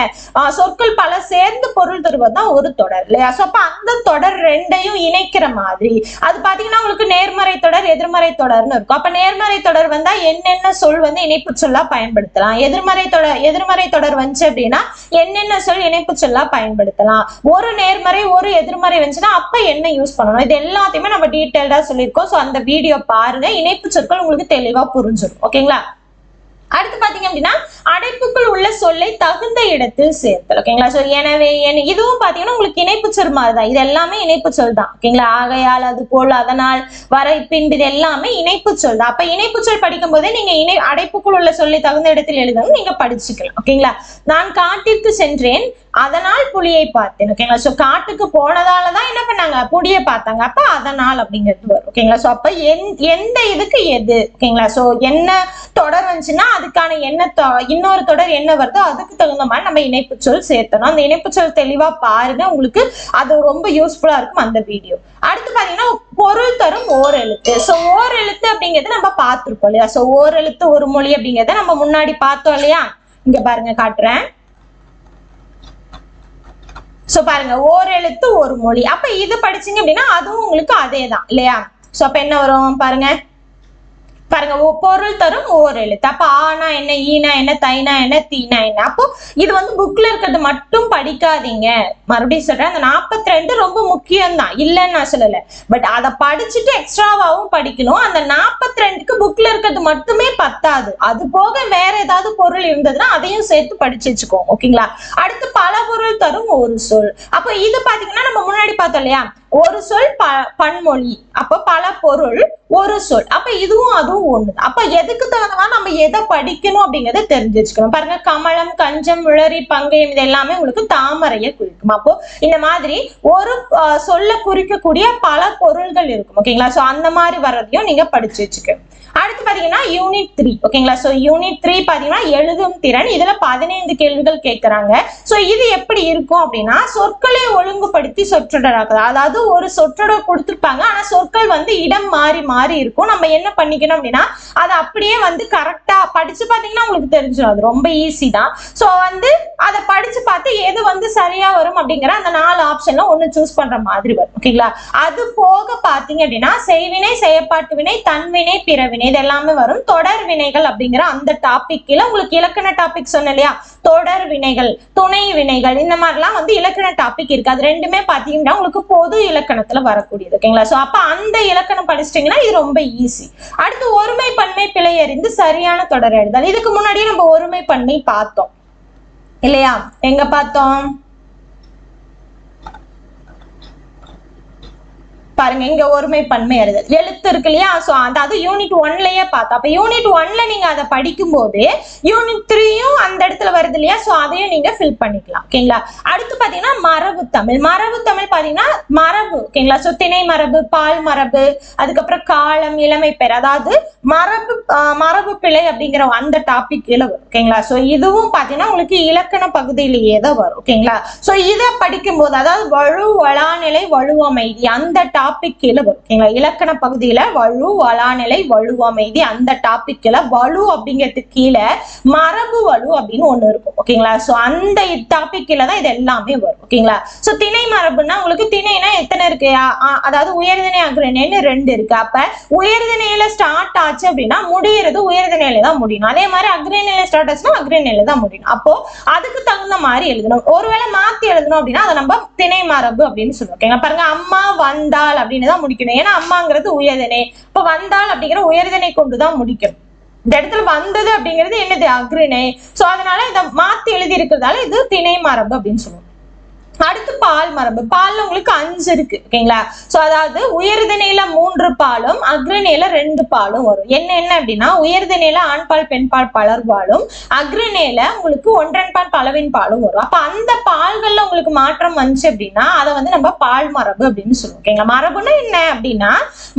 சொற்கள் பல சேர்ந்து பொருள் தருவதுதான் ஒரு தொடர் இல்லையா? சோ அப்ப அந்த தொடர் 2ஐயும் இணைக்கிற மாதிரி அது பாத்தீங்கன்னா உங்களுக்கு நேர்மறை தொடர் எதிர்மறை தொடர்னு இருக்கும். அப்ப நேர்மறை தொடர் வந்தா என்னென்ன சொல் வந்து இணைப்பு சொல்லா பயன்படுத்தலாம், எதிர்மறை தொடர் வந்துச்சு அப்படின்னா என்னென்ன சொல் இணைப்பு சொல்லா பயன்படுத்தலாம், ஒரு நேர்மறை ஒரு எதிர்மறை வந்துச்சுன்னா அப்ப என்ன யூஸ் பண்ணணும், இது எல்லாத்தையுமே நம்ம டீடைல்டா சொல்லியிருக்கோம். சோ அந்த வீடியோ பாருங்க, இணைப்பு சொற்கள் உங்களுக்கு தெளிவா புரிஞ்சிடும். ஓகேங்களா? அடுத்து பாத்தீங்க அப்படின்னா அடைப்புக்குள் உள்ள சொல்லை தகுந்த இடத்தில் சேர்த்தல். ஓகேங்களா? சோ எனவே இதுவும் பாத்தீங்கன்னா உங்களுக்கு இணைப்பு சொல் மாதிரிதான், இது எல்லாமே இணைப்பு சொல் தான். ஓகேங்களா? ஆகையால், அது போல், அதனால், வரை, பின்பு, இது எல்லாமே இணைப்பு சொல் தான். அப்ப இணைப்பு சொல் படிக்கும் போதே நீங்க அடைப்புக்குள் உள்ள சொல்லை தகுந்த இடத்தில் எழுதணும், நீங்க படிச்சுக்கலாம். ஓகேங்களா? நான் காட்டிற்கு சென்றேன், அதனால் புலியை பார்த்தேன். ஓகேங்களா? சோ காட்டுக்கு போனதாலதான் என்ன பண்ணாங்க, புலியை பார்த்தாங்க. அப்ப அதனால் அப்படிங்கிறது வரும். ஓகேங்களா? சோ அப்ப எந்த இதுக்கு எது. ஓகேங்களா? சோ என்ன தொடர் வந்துச்சுன்னா அதுக்கான என்ன இன்னொரு தொடர் என்ன வருதோ அதுக்கு தகுந்த மாதிரி நம்ம இணைப்பு சொல் சேர்த்தணும். அந்த இணைப்பு சொல் தெளிவா பாருங்க, உங்களுக்கு அது ரொம்ப யூஸ்ஃபுல்லா இருக்கும் அந்த வீடியோ. அடுத்து பாத்தீங்கன்னா பொருள் தரும் ஓர் எழுத்து. சோ ஓர் எழுத்து அப்படிங்கிறது நம்ம பார்த்திருக்கோம் இல்லையா? சோ ஓர் எழுத்து ஒரு மொழி அப்படிங்கறத நம்ம முன்னாடி பார்த்தோம் இல்லையா? இங்க பாருங்க, காட்டுறேன். சோ பாருங்க, ஓர் எழுத்து ஒரு மொழி. அப்ப இது படிச்சீங்க அப்படின்னா அதுவும் உங்களுக்கு அதேதான் இல்லையா? சோ அப்ப என்ன வரும் பாருங்க, பொருள் தரும் ஓர் எழுத்து. அப்ப ஆனா என்ன, ஈனா என்ன, தைனா என்ன, தீனா என்ன. அப்போ இது வந்து புக்ல இருக்கிறது மட்டும் படிக்காதீங்க. மறுபடியும் சொல்றேன், அந்த 42 ரொம்ப முக்கியம் தான், இல்லைன்னு நான் சொல்லல. பட் அதை படிச்சுட்டு எக்ஸ்ட்ராவாவும் படிக்கணும். அந்த 42க்கு புக்ல இருக்கிறது மட்டுமே பத்தாது, அது போக வேற ஏதாவது பொருள் இருந்ததுன்னா அதையும் சேர்த்து படிச்சு வச்சுக்கோங்க. ஓகேங்களா? அடுத்து பல பொருள் தரும் ஒரு சொல். அப்ப இது பாத்தீங்கன்னா நம்ம முன்னாடி பார்த்தோம் இல்லையா? ஒரு சொல் பன்மொழி, அப்ப பல பொருள் ஒரு சொல். அப்ப இதுவும் அதுவும் ஒண்ணு. அப்ப எதுக்கு தகுந்தவா நம்ம எதை படிக்கணும் அப்படிங்கறத தெரிஞ்சு வச்சுக்கணும். பாருங்க, கமலம், கஞ்சம், விளரி, பங்கயம், இது எல்லாமே உங்களுக்கு தாமரையை குறிக்கும். அப்போ இந்த மாதிரி ஒரு சொல்ல குறிக்கக்கூடிய பல பொருள்கள் இருக்கும். ஓகேங்களா? சோ அந்த மாதிரி வர்றதையும் நீங்க படிச்சு வச்சுக்கணும். அடுத்து பாத்தீங்கன்னா யூனிட் 3. ஓகேங்களா? சோ யூனிட் 3 பாத்தீங்கன்னா எழுதும் திறன். இதுல 15 கேள்விகள் கேட்கறாங்க. சோ இது எப்படி இருக்கும் அப்படின்னா சொற்களை ஒழுங்குபடுத்தி சொற்றொடராக்குது. அதாவது ஒரு சொற்றொடர் கொடுத்திருப்பாங்க, ஆனா சொற்கள் வந்து இடம் மாறி மாறி இருக்கும். நம்ம என்ன பண்ணிக்கணும் அப்படின்னா அதை அப்படியே வந்து கரெக்டா படிச்சு பாத்தீங்கன்னா உங்களுக்கு தெரிஞ்சிடும். அது ரொம்ப ஈஸி தான். சோ வந்து அதை படிச்சு பார்த்து எது வந்து சரியா வரும் அப்படிங்கிற அந்த 4 ஆப்ஷன்ல ஒண்ணு சூஸ் பண்ற மாதிரி வரும். ஓகேங்களா? அது போக பாத்தீங்க அப்படின்னா செய்வினை, செயற்பாட்டு வினை, தன்வினை, பிறவினை, இது எல்லாமே வரும். தொடர் வினைகள் அப்படிங்கிற அந்த டாபிக் கீழ உங்களுக்கு இலக்கண டாபிக் சொன்ன இல்லையா? தொடர் வினைகள், துணை வினைகள், இந்த மாதிரிலாம் வந்து இலக்கண டாபிக் இருக்கு. அது ரெண்டுமே பாத்தீங்கன்னா உங்களுக்கு பொது இலக்கணத்துல வரக்கூடியது. ஓகேங்களா? சோ அப்ப அந்த இலக்கணம் படிச்சிட்டீங்கன்னா இது ரொம்ப ஈஸி. அடுத்து ஒருமை பன்மை பிழை அறிந்து சரியான தொடர் எழுதல். இதுக்கு முன்னாடியே நம்ம ஒருமை பன்மை பார்த்தோம் இல்லையா? எங்க பார்த்தோம் பாருங்க இங்க ஒருமை பன்மை அறிதல் எழுத்து இருக்கு இல்லையா, சோ அதாவது யூனிட் 1லயே பார்த்தோம். அப்ப யூனிட் 1ல நீங்க அதை படிக்கும் போது யூனிட் 3யும் அந்த இடத்துல வருது இல்லையா, சோ அதையும் நீங்க ஃபில் பண்ணிக்கலாம். ஓகேங்களா. அடுத்து பாத்தீங்கன்னா மரபு தமிழ். மரபு தமிழ் பாத்தீங்கன்னா மரபு, ஓகேங்களா. சோ திணை மரபு, பால் மரபு, அதுக்கப்புறம் காலம், இளமை பெயர், அதாவது மரபு பிழை அப்படிங்கிற அந்த டாபிக் கீழே வரும். ஓகேங்களா. சோ இதுவும் பாத்தீங்கன்னா உங்களுக்கு இலக்கண பகுதியிலேயே தான் வரும். ஓகேங்களா. சோ இதை படிக்கும் போது அதாவது வலு, வளாநிலை, வலுவமைதி அந்த டாபிக் கீழே வரும். ஓகேங்களா. இலக்கண பகுதியில வலு, வளாநிலை, வலுவமைதி அந்த டாபிக் கீழே வலு அப்படிங்கிறதுக்கு கீழே மரபு வலு அப்படின்னு ஒண்ணு இருக்கும். ஓகேங்களா. சோ அந்த டாபிக் கீழே தான் இது எல்லாமே வரும். ஓகேங்களா. சோ திணை மரபுன்னா உங்களுக்கு திணைனா எத்தனை இருக்கு, அதாவது உயர்திணை அக்ரணின்னு 2 இருக்கு. அப்ப உயர்திணையில ஸ்டார்ட் ஆச்சு அப்படின்னா முடியறது உயர்திணையில தான் முடியணும். அதே மாதிரி அக்ரணியில ஸ்டார்ட் ஆச்சுன்னா அக்ரணியில தான் முடியணும். அப்போ அதுக்கு தகுந்த மாதிரி எழுதணும். ஒருவேளை மாத்தி எழுதணும் அப்படின்னா அதை நம்ம திணை மரபு அப்படின்னு சொல்லுவோம். ஓகேங்களா. பாருங்க அம்மா வந்தாள் அப்படின்னு தான் முடிக்கணும். ஏன்னா அம்மாங்கிறது உயர்திணை, இப்ப வந்தாள் அப்படிங்கிற உயர்திணை கொண்டுதான் முடிக்கணும். இந்த இடத்துல வந்தது அப்படிங்கிறது என்னது, அக்ரிணை. சோ அதனால இதை மாத்தி எழுதி இருக்கிறதால இது திணை மரபு அப்படின்னு சொல்லுவோம். அடுத்து பால் மரபு. பால்ல உங்களுக்கு 5 இருக்கு. ஓகேங்களா. சோ அதாவது உயர்திணையில 3 பாலும் அக்ரணியில 2 பாலும் வரும். என்ன அப்படின்னா உயர்திணையில ஆண் பால், பெண் பால், பலர் பாலும், அக்ரணியில உங்களுக்கு ஒன்றன் பால், பலவின் பாலும் வரும். அப்ப அந்த பால்கள்ல உங்களுக்கு மாற்றம் வந்துச்சு அப்படின்னா அதை வந்து நம்ம பால் மரபு அப்படின்னு சொல்லுவோம். ஓகேங்களா. மரபுன்னா என்ன அப்படின்னா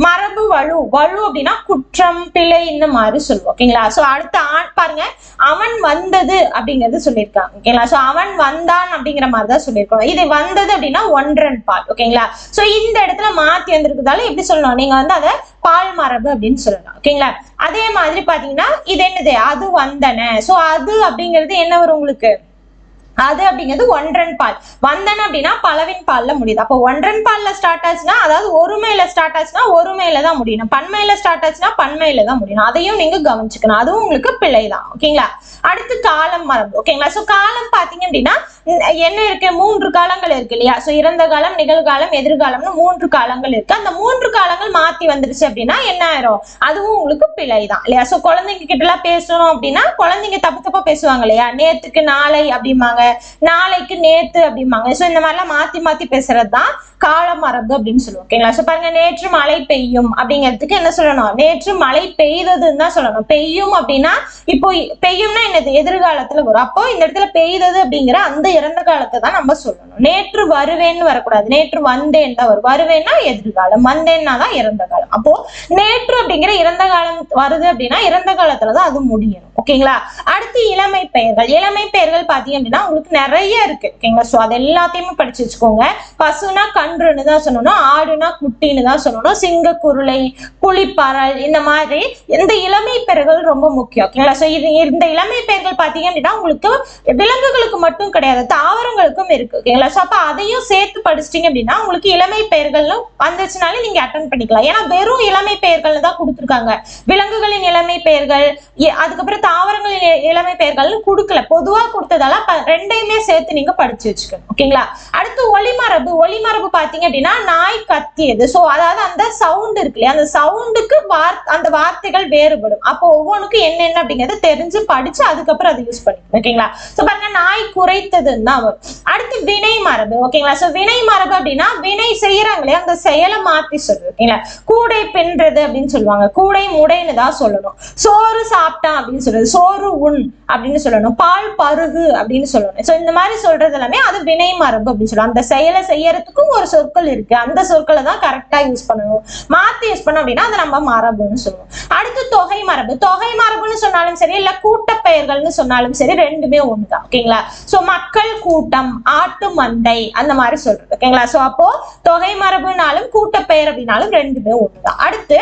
மரபு வலு அப்படின்னா குற்றம், பிழை இந்த மாதிரி சொல்லுவோம். ஓகேங்களா. சோ அடுத்து பாருங்க அவன் வந்தது அப்படிங்கிறது சொல்லியிருக்காங்க. ஓகேங்களா. சோ அவன் வந்தான் அப்படிங்கிற மாதிரிதான் சொல்லியிருக்கோம். இது வந்தது அப்படின்னா ஒன்றன் பால். ஓகேங்களா. சோ இந்த இடத்துல மாத்தி வந்திருக்கிறதால எப்படி சொல்லணும், நீங்க வந்து அதை பால் மரபு அப்படின்னு சொல்லலாம். ஓகேங்களா. அதே மாதிரி பாத்தீங்கன்னா இது என்னது, அது வந்தன. சோ அது அப்படிங்கிறது என்ன வரும் உங்களுக்கு, அது அப்படிங்கிறது ஒன்றன் பால். வந்தன அப்படின்னா பலவின் பால்ல முடியுது. அப்போ ஒன்றன் பால்ல ஸ்டார்ட் ஆச்சுன்னா அதாவது ஒருமையில ஸ்டார்ட் ஆச்சுன்னா ஒருமையில தான் முடியணும், பன்மையில ஸ்டார்ட் ஆச்சுன்னா பன்மையில தான் முடியணும். அதையும் நீங்க கவனிச்சுக்கணும். அதுவும் உங்களுக்கு பிழை தான். ஓகேங்களா. அடுத்து காலம் மரபு. ஓகேங்களா. சோ காலம் பாத்தீங்க அப்படின்னா என்ன இருக்கு, 3 காலங்கள் இருக்கு இல்லையா. சோ இறந்த காலம், நிகழ்காலம், எதிர்காலம்னு 3 காலங்கள் இருக்கு. அந்த 3 காலங்கள் மாத்தி வந்துருச்சு அப்படின்னா என்ன ஆயிரும், அதுவும் உங்களுக்கு பிழை தான் இல்லையா. சோ குழந்தைங்க கிட்ட எல்லாம் பேசணும் அப்படின்னா குழந்தைங்க தப்பா பேசுவாங்க இல்லையா. நேத்துக்கு நாளை அப்படிம்பாங்க, நாளைக்கு நேத்து அப்படிம்பாங்க. சோ இந்த மாதிரி எல்லாம் மாத்தி பேசுறதுதான் கால மரபு அப்படின்னு சொல்லுவோம். ஓகேங்களா. சோ பாருங்க நேற்று மழை பெய்யும் அப்படிங்கிறதுக்கு என்ன சொல்லணும், நேற்று மழை பெய்ததுன்னு தான் சொல்லணும். பெய்யும் அப்படின்னா இப்போ பெய்யும்னா என்னது, எதிர்காலத்துல வரும். அப்போ இந்த இடத்துல பெய்தது அப்படிங்கிற அந்த இறந்த காலத்தை தான் நம்ம சொல்லணும். நேற்று வருவேன்னு வரக்கூடாது, நேற்று வந்தேன் தான் வரும். வருவேன்னா எதிர்காலம், வந்தேன்னா தான் இறந்த காலம். அப்போ நேற்று அப்படிங்கிற இறந்த காலம் வருது அப்படின்னா இறந்த காலத்துலதான் அது முடியணும். ஓகேங்களா. அடுத்து இளமை பெயர்கள். இளமை பெயர்கள் பாத்தீங்க அப்படின்னா உங்களுக்கு நிறைய இருக்கு. ஓகேங்களா. சோ அது எல்லாத்தையுமே படிச்சு வச்சுக்கோங்க. பசுனா கன்றுன்னு தான் சொல்லணும், ஆடுனா குட்டின்னு தான் சொல்லணும், சிங்க குருளை, புலிப்பறல், இந்த மாதிரி இந்த இளமை பெயர்கள் ரொம்ப முக்கியம். ஓகேங்களா. சோ இந்த இளமை பெயர்கள் பாத்தீங்க அப்படின்னா உங்களுக்கு விலங்குகளுக்கு மட்டும் கிடையாது, தாவரங்களுக்கும் இருக்கு. ஓகேங்களா. சோ அப்ப அதையும் சேர்த்து படிச்சிட்டீங்க அப்படின்னா உங்களுக்கு இளமை பெயர்கள்னு வந்துச்சுனாலே நீங்க அட்டன் பண்ணிக்கலாம். ஏன்னா வெறும் இளமை பெயர்கள் தான் கொடுத்துருக்காங்க. விலங்குகளின் இளமை பெயர்கள், அதுக்கப்புறம் தாவரங்களின் இளமை பெயர்கள்னு கொடுக்கல, பொதுவா கொடுத்ததால ரெண்டையுமே சேர்த்து நீங்க படிச்சு வச்சுக்கணும். ஓகேங்களா. அடுத்து ஒளிமரபு. ஒளிமரபு பாத்தீங்க அப்படின்னா நாய் கத்தியது. சோ அதாவது அந்த சவுண்ட் இருக்கு இல்லையா, அந்த சவுண்டுக்கு அந்த வார்த்தைகள் வேறுபடும். அப்போ ஒவ்வொன்றுக்கும் என்னென்ன அப்படிங்கறத தெரிஞ்சு படிச்சு அதுக்கப்புறம் அதை யூஸ் பண்ணிக்கணும். ஓகேங்களா. சோ பாருங்க நாய் குறைத்ததுன்னு தான் வரும். அடுத்து வினை மரபு. ஓகேங்களா. சோ வினை மரபு அப்படின்னா வினை செய்யறாங்களே அந்த செயலை மாத்தி சொல்றது. ஓகேங்களா. கூடை பின்றது அப்படின்னு சொல்லுவாங்க, கூடை முடைன்னு தான் சொல்லணும். சோறு சாப்பிட்டான் அப்படின்னு சொல்றது, சோறு உண் அப்படின்னு சொல்லணும். பால் பருகு அப்படின்னு சொல்லணும். சோ இந்த மாதிரி சொல்றது எல்லாமே அது வினை மரபு அப்படின்னு சொல்லுவாங்க. அந்த செயலை செய்யறதுக்கும் ஒரு சொற்கள் இருக்கு, அந்த சொற்களை தான் கரெக்டா யூஸ் பண்ணணும். மாத்தி யூஸ் பண்ணோம் அப்படின்னா அதை நம்ம மரபுன்னு சொல்லுவோம். அடுத்து தொகை மரபு. தொகை மரபுன்னு சொன்னாலும் சரி இல்ல கூட்டப்பெயர்கள்னு சொன்னாலும் சரி ரெண்டுமே ஒண்ணுதான். ஓகேங்களா. சோ மக்கள் கூட்டம், ஆட்டு மந்தை அந்த மாதிரி சொல்றது. ஓகேங்களா. சோ அப்போ தொகை மரபுனாலும் கூட்டப்பெயர் அப்படின்னாலும் ரெண்டுமே ஒண்ணுதான். அடுத்து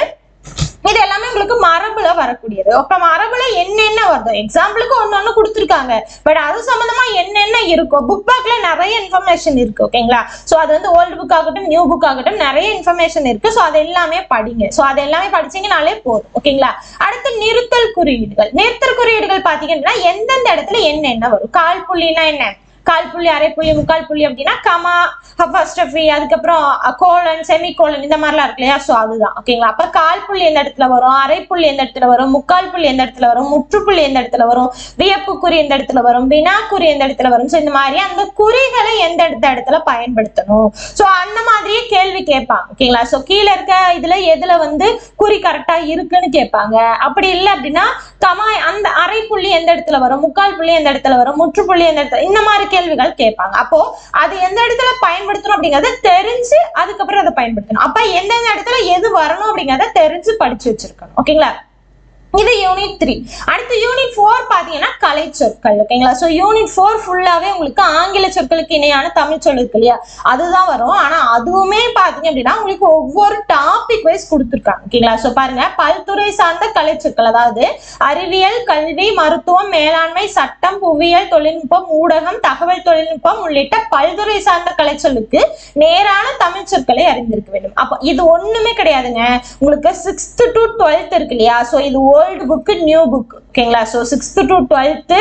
இது எல்லாமே உங்களுக்கு மரபுல வரக்கூடியது. அப்ப மரபுல என்னென்ன வருது, எக்ஸாம்பிளுக்கு ஒண்ணு கொடுத்துருக்காங்க, பட் அது சம்பந்தமா என்னென்ன இருக்கும் புக் பேக்ல நிறைய இன்ஃபர்மேஷன் இருக்கு. ஓகேங்களா. சோ அது வந்து ஓல்டு புக் ஆகட்டும் நியூ புக் ஆகட்டும் நிறைய இன்ஃபர்மேஷன் இருக்கு. சோ அது எல்லாமே படிங்க. சோ அது எல்லாமே படிச்சீங்கனாலே போதும். ஓகேங்களா. அடுத்து நிறுத்தல் குறியீடுகள். நிறுத்தல் குறியீடுகள் பாத்தீங்கன்னா எந்தெந்த இடத்துல என்னென்ன வரும். கால் புள்ளினா என்ன, கால் புள்ளி, அரை புள்ளி, முக்கால் புள்ளி அப்படின்னா கமா, அப்போஸ்ட்ரோபி, அதுக்கப்புறம் கோலன், செமிகோலன் இந்த மாதிரிலாம் இருக்கு இல்லையா? சோ அதுதான் ஓகேங்களா. அப்ப கால் புள்ளி எந்த இடத்துல வரும், அரை புள்ளி எந்த இடத்துல வரும், முக்கால் புள்ளி எந்த இடத்துல வரும், முற்றுப்புள்ளி எந்த இடத்துல வரும், வியப்புக்குறி எந்த இடத்துல வரும், வினாக்குறி எந்த இடத்துல வரும். சோ இந்த மாதிரி அந்த குறிகளை எந்த இடத்துல பயன்படுத்தணும். சோ அந்த மாதிரியே கேள்வி கேட்பாங்க ஓகேங்களா. சோ கீழே இருக்க இதுல எதுல வந்து குறி கரெக்டா இருக்குன்னு கேட்பாங்க. அப்படி இல்லை அப்படின்னா கமா, அந்த அரை புள்ளி எந்த இடத்துல வரும், முக்கால் புள்ளி எந்த இடத்துல வரும், முற்றுப்புள்ளி எந்த இடத்துல, இந்த மாதிரி கேள்விகள் கேட்பாங்க. அப்போ அது எந்த இடத்துல பயன்படுத்தணும் அப்படிங்கறத தெரிஞ்சு அதுக்கப்புறம் அதை பயன்படுத்தணும். அப்ப எந்தெந்த இடத்துல எது வரணும் அப்படிங்கறத தெரிஞ்சு படிச்சு வச்சிருக்கணும் ஓகேங்களா. இது யூனிட் 3. அடுத்து யூனிட் 4 பாத்தீங்கன்னா கலை சொற்கள் ஓகேங்களா. சோ யூனிட் 4 ஃபுல்லாவே உங்களுக்கு ஆங்கில சொற்களுக்கு இணையான தமிழ் சொல் இருக்கு இல்லையா, அதுதான் வரும். ஆனா அதுவுமே பாத்தீங்க அப்படின்னா உங்களுக்கு ஒவ்வொரு டாபிக் வைஸ் கொடுத்துருக்காங்க ஓகேங்களா. சோ பாருங்க, பல்துறை சார்ந்த கலை சொற்கள், அதாவது அறிவியல், கல்வி, மருத்துவம், மேலாண்மை, சட்டம், புவியியல், தொழில்நுட்பம், ஊடகம், தகவல் தொழில்நுட்பம் உள்ளிட்ட பல்துறை சார்ந்த கலை சொல்லுக்கு நேரான தமிழ் சொற்களை அறிந்திருக்க வேண்டும். அப்ப இது ஒண்ணுமே கிடையாதுங்க. உங்களுக்கு 6th to 12th இருக்கு இல்லையா. சோ இது ஓல்டு புக், நியூ புக் ஓகேங்களா. So 6th to 12th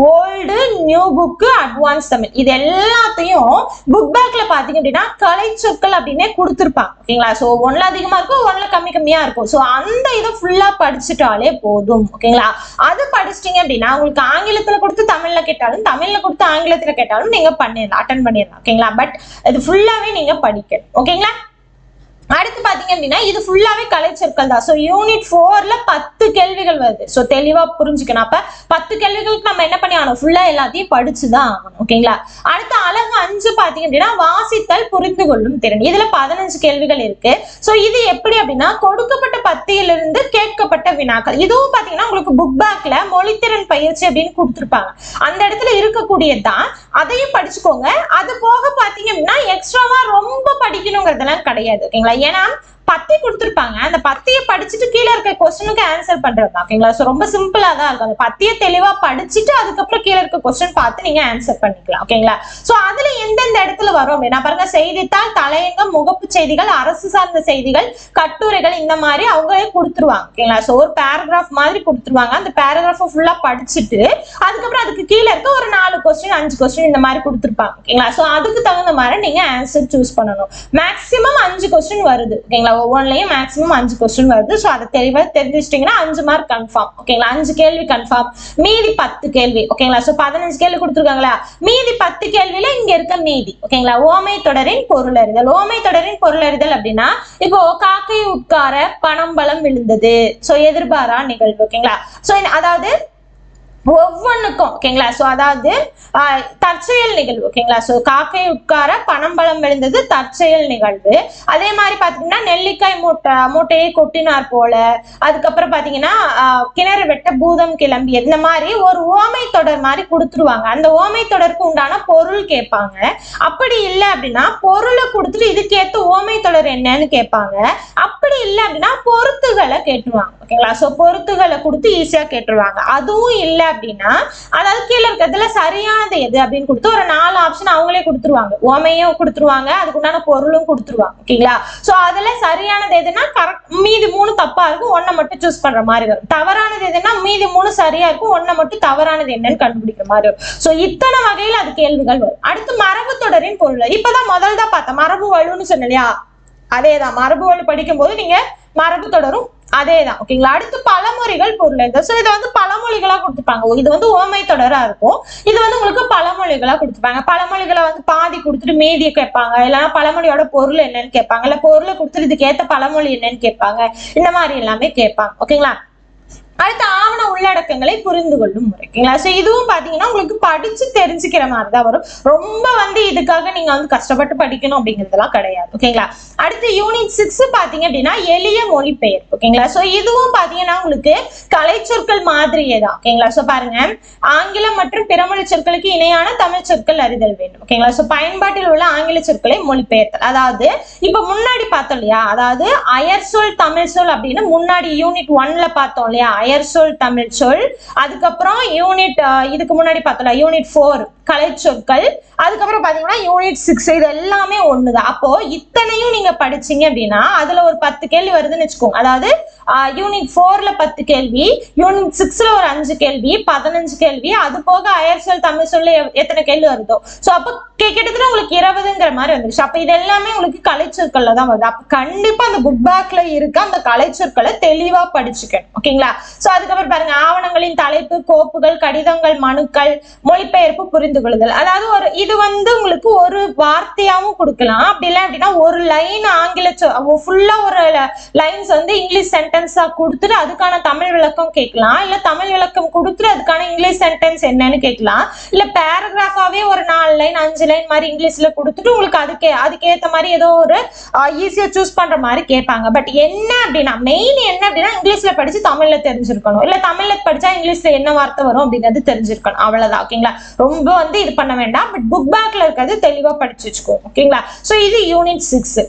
old, new book, advance Tamil, இது எல்லாத்தையும் புக் பேக்ல பாத்தீங்க அப்படின்னா கலை சொற்கள் அப்படின்னே கொடுத்துருப்பாங்க ஓகேங்களா. சோ ஒன்ல அதிகமா இருக்கும், ஒன்ல கம்மியா இருக்கும். சோ அந்த இதை ஃபுல்லா படிச்சுட்டாலே போதும் ஓகேங்களா. அது படிச்சிட்டீங்க அப்படின்னா உங்களுக்கு ஆங்கிலத்துல கொடுத்து தமிழ்ல கேட்டாலும், தமிழ்ல கொடுத்து ஆங்கிலத்துல கேட்டாலும் நீங்க பண்ணிடலாம், அட்டன் பண்ணிடலாம் ஓகேங்களா. பட் இது ஃபுல்லாவே நீங்க படிக்கணும் ஓகேங்களா. அடுத்து பாத்தீங்க அப்படின்னா இது ஃபுல்லாவே கலை சொற்கள் தான். சோ யூனிட் 4ல 10 கேள்விகள் வருது. சோ தெளிவா புரிஞ்சுக்கணும். அப்ப 10 கேள்விகளுக்கு நம்ம என்ன பண்ணி ஆகணும், ஃபுல்லா எல்லாத்தையும் படிச்சுதான் ஆகணும் ஓகேங்களா. அடுத்து அழகு 5 பாத்தீங்க அப்படின்னா வாசித்தல், புரிந்து கொள்ளும் திறன். இதுல 15 கேள்விகள் இருக்கு. சோ இது எப்படி அப்படின்னா கொடுக்கப்பட்ட பத்தியிலிருந்து கேட்கப்பட்ட வினாக்கள். இதுவும் பாத்தீங்கன்னா உங்களுக்கு புக் பேக்ல மொழித்திறன் பயிற்சி அப்படின்னு கொடுத்துருப்பாங்க. அந்த இடத்துல இருக்கக்கூடியதுதான், அதையும் படிச்சுக்கோங்க. அது போக பாத்தீங்க அப்படின்னா எக்ஸ்ட்ராவா ரொம்ப படிக்கணுங்கிறதெல்லாம் கிடையாது ஓகேங்களா. ஏன்னா பத்தி கொடுத்துருப்பாங்க, அந்த பத்தியை படிச்சுட்டு கீழே இருக்க கொஸ்டினுக்கு ஆன்சர் பண்றது தான் ஓகேங்களா. சோ ரொம்ப சிம்பிளா தான் இருக்கும். அந்த பத்தியை தெளிவா படிச்சுட்டு அதுக்கப்புறம் கீழே இருக்க கொஸ்டின் பார்த்து நீங்க ஆன்சர் பண்ணிக்கலாம் ஓகேங்களா. சோ அதுல எந்தெந்த இடத்துல வரும் அப்படின்னா பாருங்க, செய்தித்தாள், தலையங்கம், முகப்பு செய்திகள், அரசு சார்ந்த செய்திகள், கட்டுரைகள், இந்த மாதிரி அவங்களே கொடுத்துருவாங்க ஓகேங்களா. சோ ஒரு பேராகிராஃப் மாதிரி கொடுத்துருவாங்க. அந்த பேராகிராஃபை ஃபுல்லா படிச்சுட்டு அதுக்கப்புறம் அதுக்கு கீழே இருக்க ஒரு 4 கொஸ்டின் 5 கொஸ்டின் இந்த மாதிரி கொடுத்துருப்பாங்க ஓகேங்களா. சோ அதுக்கு தகுந்த மாதிரி நீங்க ஆன்சர் சூஸ் பண்ணணும். மேக்சிமம் 5 கொஸ்டின் வருது ஓகேங்களா. ஒவ்வொன்றையும் மேக்ஸிமம் 5 கொஸ்டின் வருது. சோ அதை தெளிவா தெரிஞ்சிட்டீங்கன்னா 5 மார்க் கன்ஃபார்ம் ஓகேங்களா. 5 கேள்வி கன்ஃபார்ம், மீதி 10 கேள்வி ஓகேங்களா. சோ 15 கேள்வி கொடுத்துருக்காங்களா, மீதி 10 கேள்வியில இங்க இருக்க மீதி ஓகேங்களா. ஓமை தொடரின் பொருள் அறிதல். ஓமை தொடரின் பொருள் அறிதல் அப்படின்னா இப்போ காக்கை உட்கார பனம்பழம் விழுந்தது. சோ எதிர்பாரா நிகழ்வு ஓகேங்களா. சோ அதாவது ஒவ்வொன்றுக்கும் ஓகேங்களா. சோ அதாவது தற்செயல் நிகழ்வு ஓகேங்களா. சோ காக்கை உட்கார பனம்பழம் விழுந்தது தற்செயல் நிகழ்வு. அதே மாதிரி பாத்தீங்கன்னா நெல்லிக்காய் மூட்டையை கொட்டினார் போல, அதுக்கப்புறம் பாத்தீங்கன்னா கிணறு வெட்ட பூதம் கிளம்பியது. இந்த மாதிரி ஒரு ஓமை தொடர் மாதிரி கொடுத்துருவாங்க. அந்த ஓமை தொடருக்கு உண்டான பொருள் கேட்பாங்க. அப்படி இல்லை அப்படின்னா பொருளை கொடுத்துட்டு இதுக்கேற்ற ஓமை தொடர் என்னன்னு கேட்பாங்க. அப்படி இல்லை அப்படின்னா பொருத்துகளை கேட்டுருவாங்க ஓகேங்களா. சோ பொருத்துகளை கொடுத்து ஈஸியா கேட்டுருவாங்க. அதுவும் இல்லை அப்படின்னா அதாவது கீழே இருக்கிறதுல சரியானது எது அப்படின்னு கொடுத்து ஒரு 4 ஆப்ஷன் அவங்களே கொடுத்துருவாங்க. ஓமையும் கொடுத்துருவாங்க, அதுக்குண்டான பொருளும் கொடுத்துருவாங்க ஓகேங்களா. சோ அதுல சரியானது எதுன்னா கரெக்ட், மீதி 3 தப்பா இருக்கும், 1 மட்டும் சூஸ் பண்ற மாதிரி வரும். தவறானது எதுன்னா மீதி 3 சரியா இருக்கும், 1 மட்டும் தவறானது என்னன்னு கண்டுபிடிக்கிற மாதிரி வரும். சோ இத்தனை வகையில் அது கேள்விகள் வரும். அடுத்து மரபு தொடரின் பொருள். இப்பதான் முதல் தான் பார்த்தேன் மரபு வலுன்னு சொன்னலையா, அதேதான் மரபு வலு படிக்கும் போது நீங்க மரபு தொடரும் அதேதான் ஓகேங்களா. அடுத்து பழமொழிகள் பொருள் எழுத. சோ இதை வந்து பழமொழிகளா கொடுத்துருப்பாங்க. இது வந்து ஓமை தொடரா இருக்கும், இது வந்து உங்களுக்கு பழமொழிகளா கொடுத்துருப்பாங்க. பழமொழிகளை வந்து பாதி கொடுத்துட்டு மீதியை கேட்பாங்க, இல்லைன்னா பழமொழியோட பொருள் என்னன்னு கேட்பாங்க, இல்ல பொருளை கொடுத்துட்டு இதுக்கு ஏத்த பழமொழி என்னன்னு கேட்பாங்க. இந்த மாதிரி எல்லாமே கேட்பாங்க ஓகேங்களா. அடுத்து ஆவண உள்ளடக்கங்களை புரிந்து கொள்ளும் முறை ஓகேங்களா. சோ இதுவும் பாத்தீங்கன்னா உங்களுக்கு படிச்சு தெரிஞ்சுக்கிற மாதிரி தான் வரும். ரொம்ப வந்து இதுக்காக நீங்க வந்து கஷ்டப்பட்டு படிக்கணும் அப்படிங்கிறதுலாம் கிடையாது ஓகேங்களா. அடுத்து யூனிட் 6 பாத்தீங்க அப்படின்னா எளிய மொழிபெயர்ப்பு ஓகேங்களா. சோ இதுவும் பாத்தீங்கன்னா உங்களுக்கு கலை சொற்கள் மாதிரியே தான் ஓகேங்களா. சோ பாருங்க, ஆங்கிலம் மற்றும் பிறமொழி சொற்களுக்கு இணையான தமிழ் சொற்கள் அறிதல் வேண்டும் ஓகேங்களா. சோ பயன்பாட்டில் உள்ள ஆங்கில சொற்களை மொழிபெயர்த்தல். அதாவது இப்ப முன்னாடி பார்த்தோம் இல்லையா, அதாவது அயர் சொல் தமிழ் சொல் அப்படின்னு முன்னாடி யூனிட் 1ல பார்த்தோம் இல்லையா. அயர் சொல் தமிழ் சொல், சொற்கள், அதுக்கப்புறம் யூனிட் இதுக்கு முன்னாடி பார்த்தோம்ல யூனிட் 4 கலை சொற்கள், அதுக்கப்புறம் பாத்தீங்கன்னா யூனிட் 6 இது எல்லாமே ஒண்ணுதான். அப்போ இத்தனையும் நீங்க படிச்சீங்க அப்படின்னா அதுல ஒரு 10 கேள்வி வருதுன்னு வச்சுக்கோங்க. அதாவது யூனிட் 4ல 10 கேள்வி, யூனிட் 6ல ஒரு 5 கேள்வி, 15 கேள்வி, அது போக அயர் சொல் தமிழ் சொல்ல எத்தனை கேள்வி வருதோ சோ அப்ப கிட்டத்தட்ட உங்களுக்கு 20ங்கிற மாதிரி வந்துருச்சு. அப்ப இது எல்லாமே உங்களுக்கு கலை சொற்கள்ல தான் வருது. அப்ப கண்டிப்பா அந்த புக் பேக்ல இருக்க அந்த கலை சொற்களை தெளிவா படிச்சுக்கணும். ஓகேங்களா? சோ அதுக்கப்புறம் பாருங்க, ஆவணங்களின் தலைப்பு, கோப்புகள், கடிதங்கள், மனுக்கள், மொழிபெயர்ப்பு, புரிந்து கொள்ளுதல். அதாவது இது உங்களுக்கு ஒரு வார்த்தையாவும் கொடுக்கலாம், அப்படி இல்லை அப்படின்னா ஒரு லைன் ஆங்கில ஃபுல்லா ஒரு லைன்ஸ் இங்கிலீஷ் சென்டென்ஸா கொடுத்துட்டு அதுக்கான தமிழ் விளக்கம் கேட்கலாம், இல்ல தமிழ் விளக்கம் கொடுத்துட்டு அதுக்கான இங்கிலீஷ் சென்டென்ஸ் என்னன்னு கேட்கலாம், இல்ல பேராகிராஃபாவே ஒரு 4 லைன் 5 லைன் மாதிரி இங்கிலீஷ்ல கொடுத்துட்டு உங்களுக்கு அதுக்கேற்ற மாதிரி ஏதோ ஒரு ஈஸியா சூஸ் பண்ற மாதிரி கேட்பாங்க. பட் என்ன அப்படின்னா மெயின் என்ன அப்படின்னா இங்கிலீஷ்ல படிச்சு தமிழ்ல தெரிஞ்சிருக்கணும், இல்ல தமிழ்ல படிச்சா இங்கிலீஷ்ல என்ன வார்த்தை வரும் அப்படிங்கிறது தெரிஞ்சிருக்கணும். அவ்வளவுதான். ஓகேங்களா? ரொம்ப இது பண்ண வேண்டாம். பட் புக் பேக்ல இருக்கிறது தெளிவா படிச்சு வச்சுக்கோ. ஓகேங்களா? சோ இது யூனிட் 6.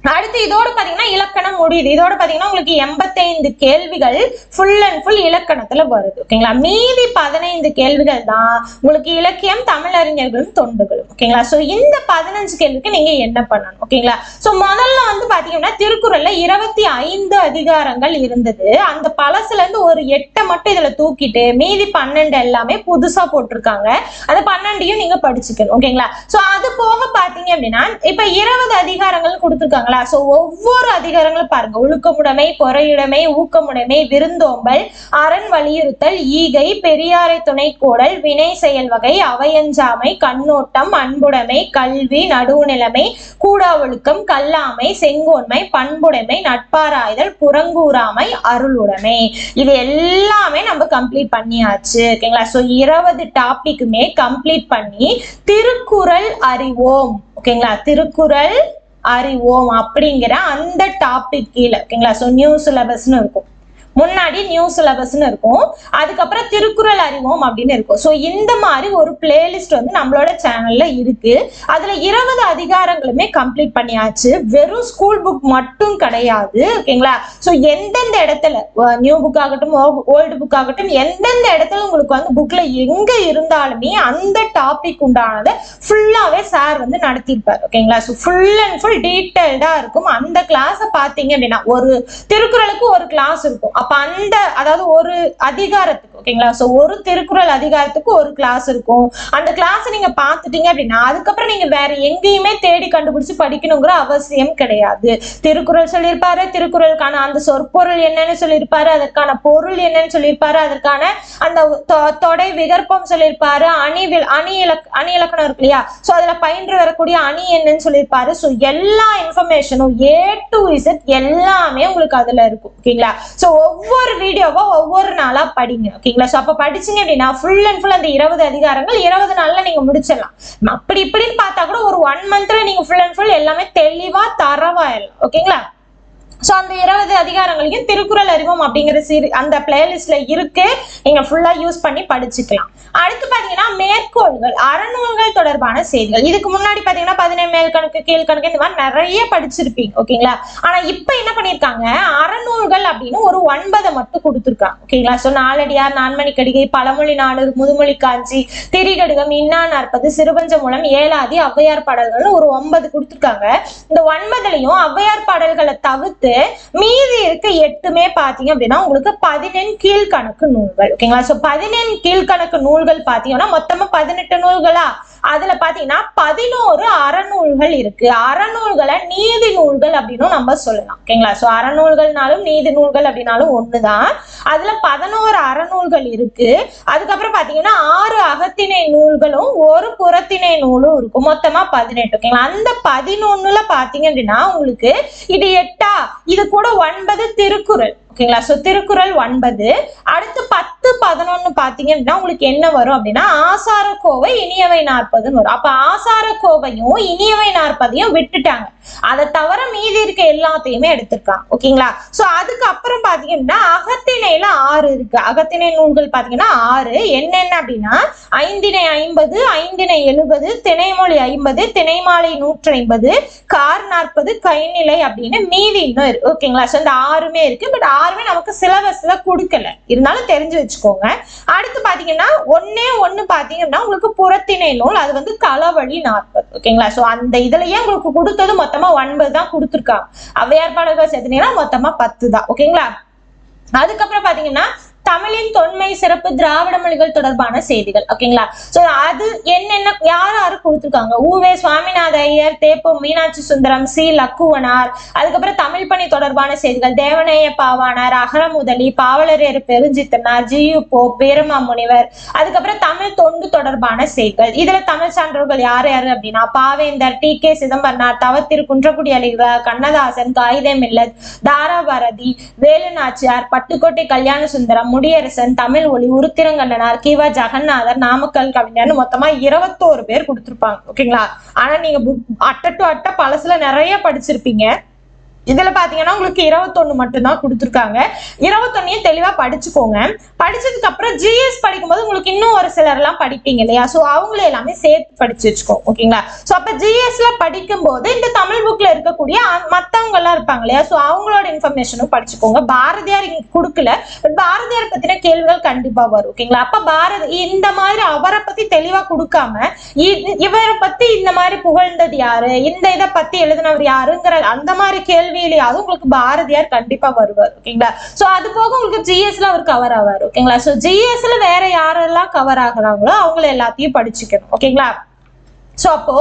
அடுத்து இதோட பாத்தீங்கன்னா இலக்கணம் முடியுது. இதோட பாத்தீங்கன்னா உங்களுக்கு 85 கேள்விகள் ஃபுல் அண்ட் ஃபுல் இலக்கணத்துல வருது. ஓகேங்களா? மீதி 15 கேள்விகள் தான் உங்களுக்கு இலக்கியம், தமிழறிஞர்களும் தொண்டுகளும். ஓகேங்களா? சோ இந்த 15 கேள்விக்கு நீங்க என்ன பண்ணணும்? ஓகேங்களா? சோ முதல்ல பாத்தீங்கன்னா திருக்குறள்ல 25 அதிகாரங்கள் இருந்தது. அந்த பழசுல இருந்து ஒரு 8 மட்டும் இதுல தூக்கிட்டு மீதி 12 எல்லாமே புதுசா போட்டிருக்காங்க. அந்த 12ஐயும் நீங்க படிச்சுக்கணும். ஓகேங்களா? சோ அது போக பாத்தீங்க அப்படின்னா இப்ப 20 அதிகாரங்கள் கொடுத்துருக்காங்களா? சோ ஒவ்வொரு அதிகாரங்களும் பாருங்க, ஒழுக்கமுடைமை, பொறையுடைமை, ஊக்கமுடைமை, விருந்தோம்பல், அரண் வலியுறுத்தல், ஈகை, பெரியாரை துணை கோடல், வினை செயல் வகை, அவையஞ்சாமை, கண்ணோட்டம், அன்புடைமை, கல்வி, நடுவுநிலைமை, கூடா ஒழுக்கம், கல்லாமை, செங்கோன்மை, பண்புடைமை, நட்பாராய்தல், புறங்கூறாமை, அருளுடைமை. இது எல்லாமே நம்ம கம்ப்ளீட் பண்ணியாச்சு. ஓகேங்களா? சோ 20 டாபிக்குமே கம்ப்ளீட் பண்ணி திருக்குறள் அறிவோம். ஓகேங்களா? திருக்குறள் அறிவோம் அப்படிங்கிற அந்த டாபிக் கீழே. ஓகேங்களா? சோ நியூ சிலபஸ்னு இருக்கும், முன்னாடி நியூ சிலபஸ்னு இருக்கும், அதுக்கப்புறம் திருக்குறள் அறிவோம் அப்படின்னு இருக்கும். சோ இந்த மாதிரி ஒரு பிளேலிஸ்ட் நம்மளோட சேனல்ல இருக்கு. அதுல 20 அதிகாரங்களுமே கம்ப்ளீட் பண்ணியாச்சு. வெறும் ஸ்கூல் புக் மட்டும் கிடையாது. ஓகேங்களா? சோ எந்தெந்த இடத்துல நியூ புக் ஆகட்டும், ஓல்டு புக் ஆகட்டும், எந்தெந்த இடத்துல உங்களுக்கு புக்ல எங்க இருந்தாலுமே அந்த டாபிக் உண்டானதை ஃபுல்லாவே சார் நடத்திருப்பாரு. ஓகேங்களா? சோ ஃபுல் அண்ட் ஃபுல் டீடைல்டா இருக்கும். அந்த கிளாஸ பாத்தீங்க அப்படின்னா ஒரு திருக்குறளுக்கு ஒரு கிளாஸ் இருக்கும். அப்ப அதாவது ஒரு அதிகாரத்துக்கு. ஓகேங்களா? சோ ஒரு திருக்குறள் அதிகாரத்துக்கு ஒரு கிளாஸ் இருக்கும். அந்த கிளாஸ் நீங்க பாத்துட்டீங்க அப்படின்னா அதுக்கப்புறம் நீங்க வேற எங்கேயுமே தேடி கண்டுபிடிச்சு படிக்கணுங்கிற அவசியம் கிடையாது. திருக்குறள் சொல்லியிருப்பாரு, திருக்குறளுக்கான அந்த சொற்பொருள் என்னன்னு சொல்லியிருப்பாரு, அதற்கான பொருள் என்னன்னு சொல்லியிருப்பாரு, அதற்கான அந்த தொடை விகற்பம் சொல்லியிருப்பாரு, அணி இலக்கணம் இருக்கு இல்லையா, சோ அதுல பயின்று வரக்கூடிய அணி என்னன்னு சொல்லியிருப்பாரு. சோ எல்லா இன்ஃபர்மேஷனும் A to Z எல்லாமே உங்களுக்கு அதுல இருக்கும். ஓகேங்களா? சோ ஒவ்வொரு வீடியோவா ஒவ்வொரு நாளா படிங்க. ஓகேங்களா? சோ அப்ப படிச்சீங்க அப்படின்னா ஃபுல் அண்ட் ஃபுல் அந்த 20 அதிகாரங்கள் 20 நாள்ல நீங்க முடிச்சிடலாம். அப்படி இப்படின்னு பார்த்தா கூட ஒரு 1 மந்த்ல நீங்க ஃபுல் அண்ட் ஃபுல் எல்லாமே தெளிவா தரவாயிடலாம். ஓகேங்களா? சோ அந்த 20 அதிகாரங்களையும் திருக்குறள் அறிவோம் அப்படிங்கிற அந்த பிளேலிஸ்ட்ல இருக்கு, நீங்க ஃபுல்லா யூஸ் பண்ணி படிச்சுக்கலாம். அடுத்து பாத்தீங்கன்னா மேற்கோள்கள், அறநூல்கள் தொடர்பான செய்திகள். இதுக்கு முன்னாடி பாத்தீங்கன்னா 17 மேல்கணக்கு, கீழ்கணக்கு இந்த மாதிரி நிறைய படிச்சிருப்பீங்க. ஓகேங்களா? ஆனா இப்ப என்ன பண்ணிருக்காங்க, அறநூல்கள் அப்படின்னு ஒரு 9 மட்டும் கொடுத்துருக்காங்க. ஓகேங்களா? சோ நாலடியார், நான்மணிக்கடிகை, பழமொழி நாடு, முதுமொழி காஞ்சி, திரிகடுகம், இன்னா நாற்பது, சிறுபஞ்ச மூலம், ஏலாதி, ஔவையார் பாடல்கள் ஒரு 9 கொடுத்துருக்காங்க. இந்த 9லயும் ஔவையார் பாடல்களை தவிர்த்து மீதி இருக்க 8மே பாத்தீங்க அப்படின்னா உங்களுக்கு 14 கீழ்கணக்கு நூல்கள். ஓகேங்களா? சோ 14 கீழ்கணக்கு நூல்கள் பாத்தீங்கன்னா மொத்தமா 18 நூல்களா, அதுல பாத்தீங்கன்னா 11 அறநூல்கள் இருக்கு. அறநூல்களை நீதி நூல்கள் அப்படின்னு நம்ம சொல்லலாம். ஓகேங்களா? சோ அறநூல்கள்னாலும் நீதி நூல்கள் அப்படின்னாலும் ஒண்ணுதான். அதுல 11 அறநூல்கள் இருக்கு. அதுக்கப்புறம் பாத்தீங்கன்னா 6 அகத்திணை நூல்களும் ஒரு புறத்திணை நூலும் இருக்கும். மொத்தமா 18. ஓகேங்களா? அந்த 11ல பாத்தீங்க அப்படின்னா உங்களுக்கு இது 8, இது கூட 9 திருக்குறள். ஓகேங்களா? சோ திருக்குறள் 9. அடுத்து 10, 11 பாத்தீங்க அப்படின்னா உங்களுக்கு என்ன வரும் அப்படின்னா ஆசாரக்கோவை இனியவை 40ன்னு வரும். அப்ப ஆசாரக்கோவையும் இனியவை 40ஐயும் விட்டுட்டாங்க. அதை தவிர மீதி இருக்க எல்லாத்தையுமே எடுத்திருக்காங்க. ஓகேங்களா? சோ அதுக்கப்புறம் பாத்தீங்கன்னா அகத்திணையில 6 இருக்கு. அகத்திணை நூல்கள் பாத்தீங்கன்னா 6 என்னென்ன அப்படின்னா ஐந்திணை 50, ஐந்திணை 70, திணைமொழி 50, திணைமாலை 150, கார் 40, கைநிலை அப்படின்னு மீதி இன்னும் இருக்கு. ஓகேங்களா? சோ இந்த 6மே இருக்கு. பட் 6மே நமக்கு சிலபஸ்ல கொடுக்கல, இருந்தாலும் தெரிஞ்சு வச்சுக்கோங்க. அடுத்து பாத்தீங்கன்னா ஒண்ணு பாத்தீங்கன்னா உங்களுக்கு புறத்திணை நூல், அது வந்து களவழி 40. ஓகேங்களா? சோ அந்த இதுலயே உங்களுக்கு கொடுத்தது மொத்தமா 9 தான் கொடுத்துருக்காங்க. ஔவையார் பாடல்கள் சேர்த்தீங்கன்னா மொத்தமா 10 தான். ஓகேங்களா? அதுக்கப்புறம் பாத்தீங்கன்னா தமிழின் தொன்மை சிறப்பு திராவிட மொழிகள் தொடர்பான செய்திகள். ஓகேங்களா? சோ அது என்னென்ன யாரு கொடுத்திருக்காங்க? உவே சுவாமிநாத ஐயர், தேப்பு மீனாட்சி சுந்தரம், சி லக்குவனார். அதுக்கப்புறம் தமிழ் பணி தொடர்பான செய்திகள் தேவநேய பாவாணர், அகரமுதலி, பாவலரேறு பெருஞ்சித்தனார், ஜியு போப், வீரமா முனிவர். அதுக்கப்புறம் தமிழ் தொண்டு தொடர்பான செய்திகள். இதுல தமிழ் சான்றோர்கள் யாரு யாரு அப்படின்னா பாவேந்தர், டி கே சிதம்பரனார், தவத்திரு குன்றக்குடி அலிகளார், கண்ணதாசன், காயிதே மில்லத், தாராபாரதி, வேலுநாச்சியார், பட்டுக்கோட்டை கல்யாண சுந்தரம், முடியரசன், தமிழ் ஒளி, உருத்திரங்கண்ணனார், கிவா ஜெகநாதர், நாமக்கல் கவிஞர், மொத்தமா 21 பேர் கொடுத்திருப்பாங்க. ஓகேங்களா? ஆனா நீங்க அட்ட டு அட்ட பழசுல நிறைய படிச்சிருப்பீங்க. இதுல பாத்தீங்கன்னா உங்களுக்கு 21 மட்டும்தான் கொடுத்துருக்காங்க. 21 தெளிவா படிச்சுக்கோங்க. படிச்சதுக்கு அப்புறம் ஜிஎஸ் படிக்கும்போது உங்களுக்கு இன்னும் ஒரு சிலர் எல்லாம் படிப்பீங்க இல்லையா? சோ அவங்கள எல்லாமே சேர்த்து படிச்சு வச்சுக்கோங்க. ஓகேங்களா? சோ அப்ப ஜிஎஸ்ல படிக்கும் போது இந்த தமிழ் புக்ல இருக்கக்கூடிய மத்தவங்க எல்லாம் இருப்பாங்க இல்லையா? சோ அவங்களோட இன்ஃபர்மேஷனும் படிச்சுக்கோங்க. பாரதியார் இங்க கொடுக்கல, பட் பாரதியார் பத்தின கேள்விகள் கண்டிப்பா வரும். ஓகேங்களா? அப்ப இந்த மாதிரி அவரை பத்தி தெளிவா கொடுக்காம இவரை பத்தி இந்த மாதிரி புகழ்ந்தது யாரு, இந்த இதை பத்தி எழுதினவர் யாருங்கிற அந்த மாதிரி கேள்வி உங்களுக்கு பாரதியார் கண்டிப்பா வருவார். ஓகேங்களா? சோ அது போக உங்களுக்கு ஜிஎஸ்ல அவர் கவர் ஆவார். ஓகேங்களா? சோ ஜிஎஸ்ல வேற யாரெல்லாம் கவர் ஆகுறாங்களோ அவங்கள எல்லாத்தையும் படிச்சுக்கணும். ஓகேங்களா? சோ அப்போ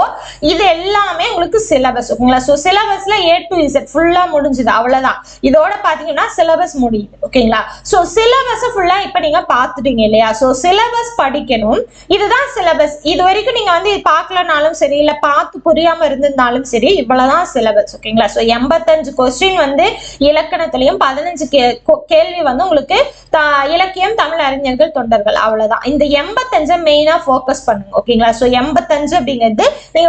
இது எல்லாமே உங்களுக்கு சிலபஸ். ஓகேங்களா? சோ சிலபஸ்ல A to Z ஃபுல்லா முடிஞ்சது, அவ்வளவுதான். இதோட பாத்தீங்கன்னா சிலபஸ் முடியுது. ஓகேங்களா? சோ சிலபஸ் ஃபுல்லா இப்ப நீங்க பாத்துட்டீங்க இல்லையா? சோ சிலபஸ் படிக்கணும், இதுதான் சிலபஸ். இது வரைக்கும் நீங்க வந்து பார்க்கலனாலும் சரி, இல்ல பார்த்து புரியாம இருந்திருந்தாலும் சரி, இவ்வளவுதான் சிலபஸ். ஓகேங்களா? சோ 85 கொஸ்டின் வந்து இலக்கணத்திலையும், 15 கேள்வி வந்து உங்களுக்கு இலக்கியம், தமிழ் அறிஞர்கள், தொண்டர்கள், அவ்வளவுதான். இந்த 85 மெயினா போக்கஸ் பண்ணுங்க. ஓகேங்களா? சோ 85 அப்படிங்க நீங்க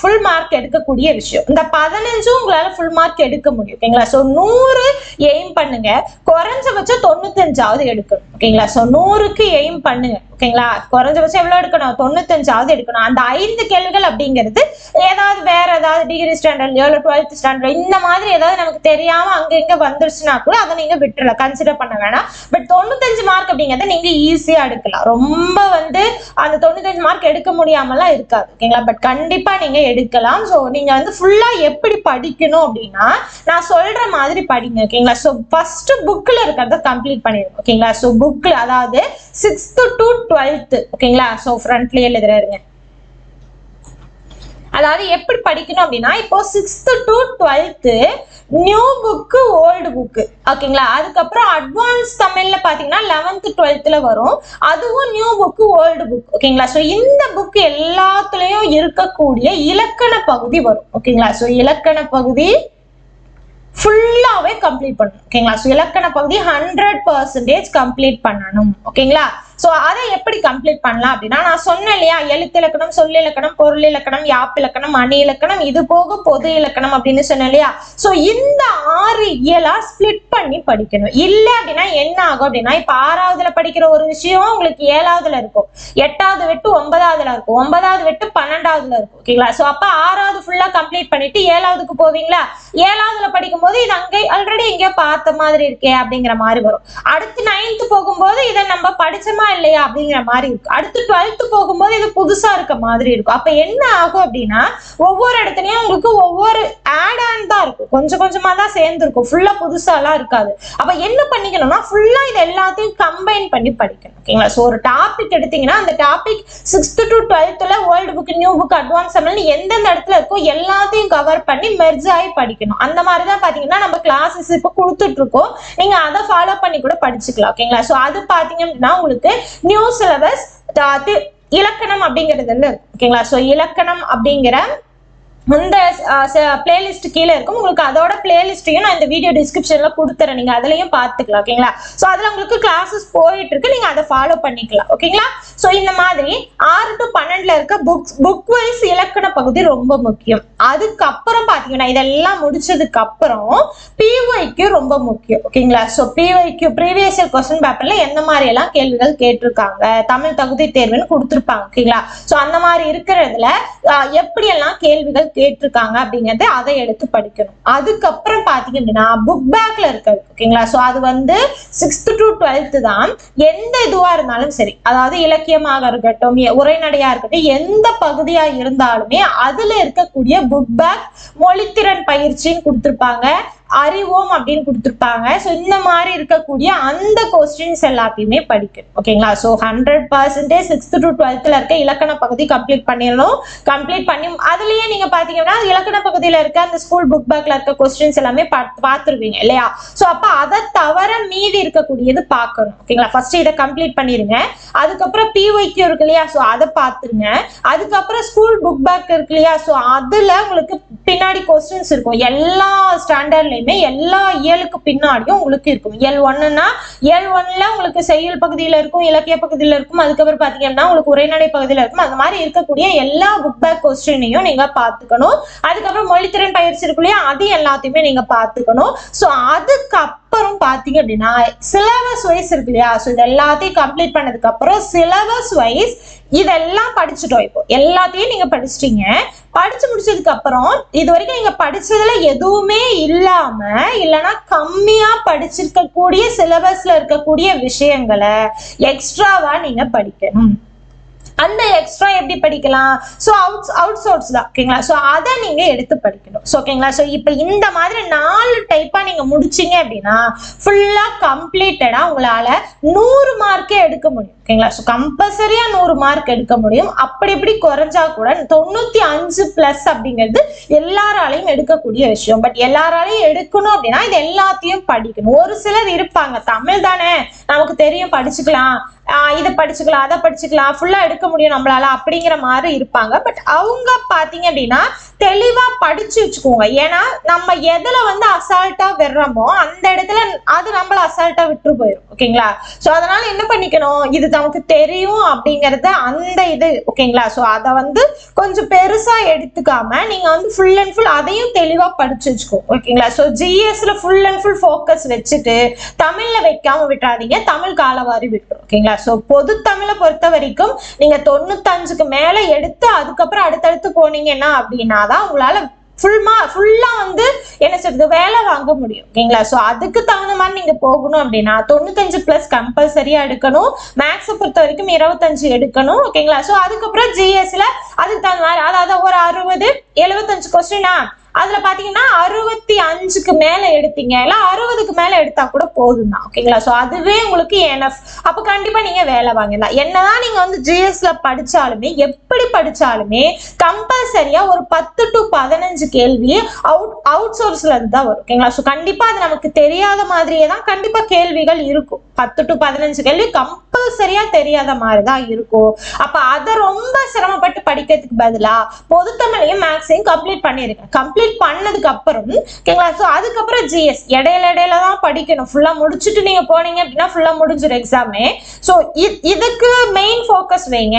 ஃபுல் மார்க் எடுக்கக்கூடிய விஷயம். இந்த 15 உங்களால ஃபுல் மார்க் எடுக்க முடியும். ஓகேங்களா? சோ 100 எய்ம் பண்ணுங்க, குறைஞ்சபட்சம் 95ஆவது எடுக்கணும். ஓகேங்களா? சோ 100க்கு எய்ம் பண்ணுங்க. ஓகேங்களா? குறைஞ்சபட்சம் எவ்வளவு எடுக்கணும்? 95ஆவது எடுக்கணும். அந்த 5 கேள்விகள் அப்படிங்கிறது ஏதாவது வேற ஏதாவது டிகிரி ஸ்டாண்டர்ட்லயோ இல்ல 12th ஸ்டாண்டர்ட் இந்த மாதிரி ஏதாவது நமக்கு தெரியாம அங்க இங்க வந்துருச்சுன்னா கூட அதை நீங்க விட்டுறலாம், கன்சிடர் பண்ண வேணாம். பட் 95 மார்க் அப்படிங்கறத நீங்க ஈஸியா எடுக்கலாம். ரொம்ப வந்து அந்த 95 மார்க் எடுக்க முடியாமலாம் இருக்காது. ஓகேங்களா? பட் கண்டிப்பா நீங்க எடுக்கலாம். சோ நீங்க வந்து ஃபுல்லா எப்படி படிக்கணும் அப்படின்னா நான் சொல்ற மாதிரி படிங்க. ஓகேங்களா? சோ ஃபர்ஸ்ட் புக்ல இருக்கிறத கம்ப்ளீட் பண்ணிருங்க. ஓகேங்களா? சோ புக்ல அதாவது 6th to 12th. ஓகேங்களா? சோ ஃப்ரண்ட்லயே எழுதுறாருங்க. அதாவது எப்படி படிக்கணும் அப்படின்னா இப்போ 6th to 12th new book, old book. ஓகேங்களா? அதுக்கப்புறம் அட்வான்ஸ் தமிழ்ல பாத்தீங்கன்னா 11th 12th வரும், அதுவும் நியூ புக், ஓல்டு புக். ஓகேங்களா? சோ இந்த புக் எல்லாத்துலயும் இருக்கக்கூடிய இலக்கண பகுதி வரும். ஓகேங்களா? சோ இலக்கண பகுதி ஃபுல்லாவே கம்ப்ளீட் பண்ணணும். ஓகேங்களா? சோ இலக்கண பகுதி 100% கம்ப்ளீட் பண்ணணும். ஓகேங்களா? சோ அதை எப்படி கம்ப்ளீட் பண்ணலாம் அப்படின்னா நான் சொன்னேன் இல்லையா, எழுத்து இலக்கணம், சொல் இலக்கணம், பொருள் இலக்கணம், யாப்பு இலக்கணம், அணி இலக்கணம், இது போக பொது இலக்கணம் அப்படின்னு சொன்னேன் இல்லையா? சோ இந்த 6 இயலா ஸ்பிளிட் பண்ணி படிக்கணும். இல்ல அப்படின்னா என்ன ஆகும் அப்படின்னா இப்ப 6வதுல படிக்கிற ஒரு விஷயம் உங்களுக்கு 7வதுல இருக்கும், 8வது வெட்டு 9வதுல இருக்கும், 9வது வெட்டு 12வதுல இருக்கும். ஓகேங்களா? சோ அப்ப 6வது ஃபுல்லா கம்ப்ளீட் பண்ணிட்டு 7வதுக்கு போவீங்களா, 7வதுல படிக்கும் போது இது அங்கே ஆல்ரெடி எங்கேயோ பார்த்த மாதிரி இருக்கே அப்படிங்கிற மாதிரி வரும். அடுத்து 9th போகும்போது இதை நம்ம படிச்சோமா இல்லையா அப்படிங்கிற மாதிரி இருக்கும். அடுத்து 12th போகும்போது இது புதுசா இருக்க மாதிரி இருக்கும். அப்ப என்ன ஆகும் அப்படின்னா ஒவ்வொரு இடத்துலயும் உங்களுக்கு ஒவ்வொரு ஆட் ஆன் தான் இருக்கும், கொஞ்சம் கொஞ்சமா தான் சேர்ந்து இருக்கும், ஃபுல்லா புதுசா எல்லாம் இருக்காது. அப்ப என்ன பண்ணிக்கணும்னா ஃபுல்லா இது எல்லாத்தையும் கம்பைன் பண்ணி படிக்கணும். ஓகேங்களா? சோ ஒரு டாபிக் எடுத்தீங்கன்னா அந்த topic 6th to 12th old book, new book, advance Tamil எந்தெந்த இடத்துல இருக்கோ எல்லாத்தையும் கவர் பண்ணி மெர்ஜ் ஆகி படிக்கணும். அந்த மாதிரிதான் பாத்தீங்கன்னா நம்ம கிளாஸஸ் இப்ப கொடுத்துட்டு இருக்கோம், நீங்க அதை ஃபாலோ பண்ணி கூட படிச்சுக்கலாம். ஓகேங்களா? சோ அது பாத்தீங்க அப்படின்னா உங்களுக்கு நியூ சிலபஸ் இலக்கணம் அப்படிங்கிறது. ஓகேங்களா? சோ இலக்கணம் அப்படிங்கிற இந்த பிளேலிஸ்ட் கீழே இருக்கும், உங்களுக்கு அதோட பிளேலிஸ்டையும் நான் இந்த வீடியோ டிஸ்கிரிப்ஷன்ல கொடுத்துறேன், நீங்க அதுலயும் பாத்துக்கலாம். ஓகேங்களா? சோ அதுல உங்களுக்கு கிளாஸஸ் போயிட்டு இருக்கு, நீங்க அதை ஃபாலோ பண்ணிக்கலாம். ஓகேங்களா? சோ இந்த மாதிரி 6 to 12ல இருக்க புக் வைஸ் இலக்கண பகுதி ரொம்ப முக்கியம். அதுக்கப்புறம் பாத்தீங்கன்னா இதெல்லாம் முடிச்சதுக்கு அப்புறம் பிஒய்க்யூ ரொம்ப முக்கியம். ஓகேங்களா? So PYQ previous year question பேப்பர்ல எந்த மாதிரி எல்லாம் கேள்விகள் கேட்டிருக்காங்க, தமிழ் தகுதி தேர்வுன்னு கொடுத்திருப்பாங்க. ஓகேங்களா? சோ அந்த மாதிரி இருக்கிறதுல எப்படி எல்லாம் கேள்விகள் கேட்டிருக்காங்க அப்படிங்கறது அதை எடுத்து படிக்கணும். அதுக்கப்புறம் பாத்தீங்க அப்படின்னா புக் பேக்ல இருக்காது. ஓகேங்களா? சோ அது வந்து 6th to 12th தான். எந்த இதுவா இருந்தாலும் சரி, அதாவது இலக்கியமாக இருக்கட்டும், உரைநடையா இருக்கட்டும், எந்த பகுதியா இருந்தாலுமே அதுல இருக்கக்கூடிய புக் பேக் மொழித்திறன் பயிற்சின்னு கொடுத்திருப்பாங்க, அறிவோம் அப்படின்னு கொடுத்திருப்பாங்க. ஸோ இந்த மாதிரி இருக்கக்கூடிய அந்த கொஸ்டின்ஸ் எல்லாத்தையுமே படிக்கணும். ஓகேங்களா? ஸோ 100% 6th to 12th இருக்க இலக்கண பகுதி கம்ப்ளீட் பண்ணிடணும். கம்ப்ளீட் பண்ணி அதுலயே நீங்க பாத்தீங்கன்னா இலக்கண பகுதியில இருக்க அந்த ஸ்கூல் புக் பேக்ல இருக்க கொஸ்டின்ஸ் எல்லாமே பார்த்துருவீங்க இல்லையா? ஸோ அப்ப அதை தவிர மீதி இருக்கக்கூடியது பார்க்கணும். ஓகேங்களா? ஃபர்ஸ்ட் இதை கம்ப்ளீட் பண்ணிருங்க. அதுக்கப்புறம் பிஒய்க்யூ இருக்கு இல்லையா? ஸோ அதை பார்த்துருங்க. அதுக்கப்புறம் ஸ்கூல் புக் பேக் இருக்கு இல்லையா? ஸோ அதுல உங்களுக்கு பின்னாடி கொஸ்டின்ஸ் இருக்கும். எல்லா ஸ்டாண்டர்ட்லயும் எல்லா இயலுக்கு பின்னாடியும் உங்களுக்கு இருக்கும். இயல் 1னா இயல் 1ல உங்களுக்கு செய்யுள் பகுதியில இருக்கும், இலக்கிய பகுதியில இருக்கும், அதுக்கப்புறம் பாத்தீங்கன்னா உங்களுக்கு உரைநடை பகுதியில இருக்கும். அந்த மாதிரி இருக்கக்கூடிய எல்லா புக் பேக் கொஸ்டினையும் நீங்க பாத்துக்கணும். அதுக்கப்புறம் மொழித்திறன் பயிற்சி இருக்கு இல்லையா? அது எல்லாத்தையுமே நீங்க பாத்துக்கணும். சோ அதுக்கப்புறம் பாத்தீங்க அப்படின்னா சிலபஸ் வைஸ் இருக்கு இல்லையா? சோ இது எல்லாத்தையும் கம்ப்ளீட் பண்ணதுக்கு அப்புறம் சிலபஸ் வைஸ் இதெல்லாம் படிச்சுட்டோம். இப்போ எல்லாத்தையும் நீங்க படிச்சிட்டீங்க. படிச்சு முடிச்சதுக்கு அப்புறம் இது வரைக்கும் நீங்க படிச்சதுல எதுவுமே இல்லாம இல்லைன்னா கம்மியா படிச்சிருக்க கூடிய சிலபஸ்ல இருக்கக்கூடிய விஷயங்களை எக்ஸ்ட்ராவா நீங்க படிக்கணும். அந்த எக்ஸ்ட்ரா எப்படி படிக்கலாம்? ஸோ அவுட் சோர்ஸ் தான். ஓகேங்களா? ஸோ அதை நீங்க எடுத்து படிக்கணும். ஸோ ஓகேங்களா? ஸோ இப்போ இந்த மாதிரி 4 டைப்பா நீங்க முடிச்சீங்க அப்படின்னா ஃபுல்லா கம்ப்ளீட்டடா உங்களால 100 மார்க்கே எடுக்க முடியும். ஓகேங்களா? ஸோ கம்பல்சரியா 100 மார்க் எடுக்க முடியும். அப்படி இப்படி குறைஞ்சா கூட 95+ அப்படிங்கிறது எல்லாராலையும் எடுக்கக்கூடிய விஷயம். பட் எல்லாராலையும் எடுக்கணும் அப்படின்னா இது எல்லாத்தையும் படிக்கணும். ஒரு சிலர் இருப்பாங்க, தமிழ் தானே நமக்கு தெரியும் படிச்சுக்கலாம், இதை படிச்சுக்கலாம், அதை படிச்சுக்கலாம், ஃபுல்லா எடுக்க முடியும் நம்மளால அப்படிங்கிற மாதிரி இருப்பாங்க. பட் அவங்க பாத்தீங்க அப்படின்னா தெளிவா படிச்சு வச்சுக்கோங்க. ஏன்னா நம்ம எதுல வந்து அசால்ட்டா விடுறோமோ அந்த இடத்துல அது நம்மள அசால்ட்டா விட்டு போயிடும். ஓகேங்களா? சோ அதனால என்ன பண்ணிக்கணும், இது நமக்கு தெரியும் அப்படிங்கறது அந்த இது. ஓகேங்களா? சோ அதை வந்து கொஞ்சம் பெருசா எடுத்துக்காம நீங்க வந்து ஃபுல் அண்ட் ஃபுல் அதையும் தெளிவா படிச்சு வச்சுக்கோங்க. ஓகேங்களா? சோ ஜிஎஸ்ல ஃபுல் அண்ட் ஃபுல் ஃபோக்கஸ் வச்சுட்டு தமிழ்ல வைக்காம விட்டுறாதீங்க, தமிழ் காலவாரி விட்டுரும். ஓகேங்களா? சோ பொது தமிழை பொறுத்த வரைக்கும் நீங்க 95க்கு மேல எடுத்து அதுக்கப்புறம் அடுத்தடுத்து போனீங்கன்னா அப்படின்னா தான் உங்களால ஃபுல்லா வந்து என்ன சொல்றது வேலை வாங்க முடியும். ஓகேங்களா? சோ அதுக்கு தகுந்த மாதிரி நீங்க போகணும் அப்படின்னா 95+ கம்பல்சரியா எடுக்கணும். மேக்ஸை பொறுத்த வரைக்கும் 25 எடுக்கணும். ஓகேங்களா? சோ அதுக்கப்புறம் ஜிஎஸ்ல அதுக்கு தகுந்த மாதிரி அதாவது ஒரு 60-75 கொஸ்டினா அதுல பாத்தீங்கன்னா 65க்கு மேல எடுத்தீங்க, இல்ல 60க்கு மேல எடுத்தா கூட போதும் தான். ஓகேங்களா? சோ அதுவே உங்களுக்கு எனஃப். அப்ப கண்டிப்பா நீங்க வேலை வாங்கிடலாம். என்னதான் நீங்க வந்து ஜிஎஸ்ல படிச்சாலுமே எப்படி படிச்சாலுமே கம்பல்சரியா ஒரு 10 to 15 கேள்வி அவுட் சோர்ஸ்ல இருந்து தான் வரும். ஓகேங்களா? சோ கண்டிப்பா அது நமக்கு தெரியாத மாதிரியே தான் கண்டிப்பா கேள்விகள் இருக்கும். 10 to 15 கேள்வி கம்பல்சரியா தெரியாத மாதிரிதான் இருக்கும். அப்ப அதை ரொம்ப சிரமப்பட்டு படிக்கிறதுக்கு பதிலா பொதுத்தமிழையும் மேக்ஸையும் கம்ப்ளீட் பண்ணிருக்கேன். கம்ப்ளீட் பண்ணதுக்கு அப்புறம் ஓகேங்களா? சோ அதுக்கப்புறம் ஜிஎஸ் இடையில தான் படிக்கணும். ஃபுல்லா முடிச்சுட்டு நீங்க போனீங்க அப்படின்னா ஃபுல்லா முடிஞ்சிடும் எக்ஸாமே. சோ இதுக்கு மெயின் ஃபோக்கஸ் வைங்க,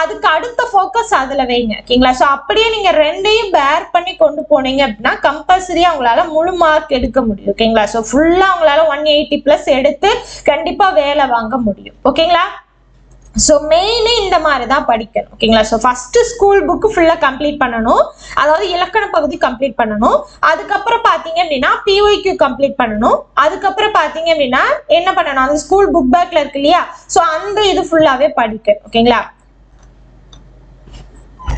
அதுக்கு அடுத்த ஃபோக்கஸ் அதுல வைங்க. ஓகேங்களா? சோ அப்படியே நீங்க ரெண்டையும் பேர் பண்ணி கொண்டு போனீங்க அப்படின்னா கம்பல்சரியா உங்களால முழு மார்க் எடுக்க முடியும். ஓகேங்களா? சோ ஃபுல்லா உங்களால 180+ எடுத்து கண்டிப்பா வேலை வாங்க முடியும். ஓகேங்களா? ஸோ மெயினே இந்த மாதிரி தான் படிக்கணும். ஓகேங்களா? ஸோ ஃபர்ஸ்ட் ஸ்கூல் புக்கு ஃபுல்லாக கம்ப்ளீட் பண்ணணும், அதாவது இலக்கண பகுதி கம்ப்ளீட் பண்ணணும். அதுக்கப்புறம் பார்த்தீங்க அப்படின்னா பிஒய்க்யூ கம்ப்ளீட் பண்ணணும். அதுக்கப்புறம் பார்த்தீங்க அப்படின்னா என்ன பண்ணணும், அந்த ஸ்கூல் புக் பேக்ல இருக்கு இல்லையா? ஸோ அந்த இது ஃபுல்லாகவே படிக்கணும். ஓகேங்களா?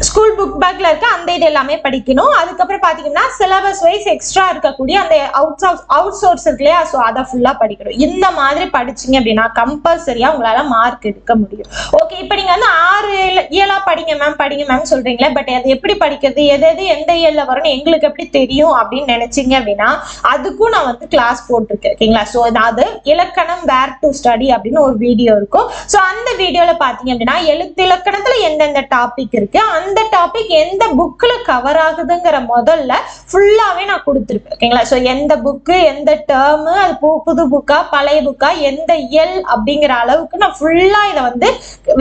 ஸ்கூல் புக் பேக்ல இருக்க அந்த இது எல்லாமே படிக்கணும். அதுக்கப்புறம் பாத்தீங்கன்னா சிலபஸ் வைஸ் எக்ஸ்ட்ரா இருக்கக்கூடிய அந்த அவுட் சோர்ஸ் இருக்கு இல்லையா? ஸோ அதை ஃபுல்லா படிக்கணும். இந்த மாதிரி படிச்சீங்க அப்படின்னா கம்பல்சரியா உங்களால மார்க் எடுக்க முடியும். ஓகே, இப்போ நீங்க வந்து 6 இயலா படிங்க மேம் சொல்றீங்களே, பட் அது எப்படி படிக்கிறது, எது எந்த இயல்ல வரும்னு எங்களுக்கு எப்படி தெரியும் அப்படின்னு நினைச்சீங்க அப்படின்னா அதுக்கும் நான் வந்து கிளாஸ் போட்டிருக்கேன். ஓகேங்களா? ஸோ அதாவது இலக்கணம் வேர் டு ஸ்டடி அப்படின்னு ஒரு வீடியோ இருக்கும். ஸோ அந்த வீடியோல பாத்தீங்க அப்படின்னா எழுத்து இலக்கணத்துல எந்தெந்த டாபிக் இருக்கு, அந்த டாபிக் எந்த புக்ல கவர் ஆகுதுங்கிற முதல்ல ஃபுல்லாவே நான் கொடுத்துருப்பேன். ஓகேங்களா? ஸோ எந்த புக்கு, எந்த டேர்மு, அது புது புக்கா பழைய புக்கா, எந்த இயல் அப்படிங்கிற அளவுக்கு நான் ஃபுல்லா இதை வந்து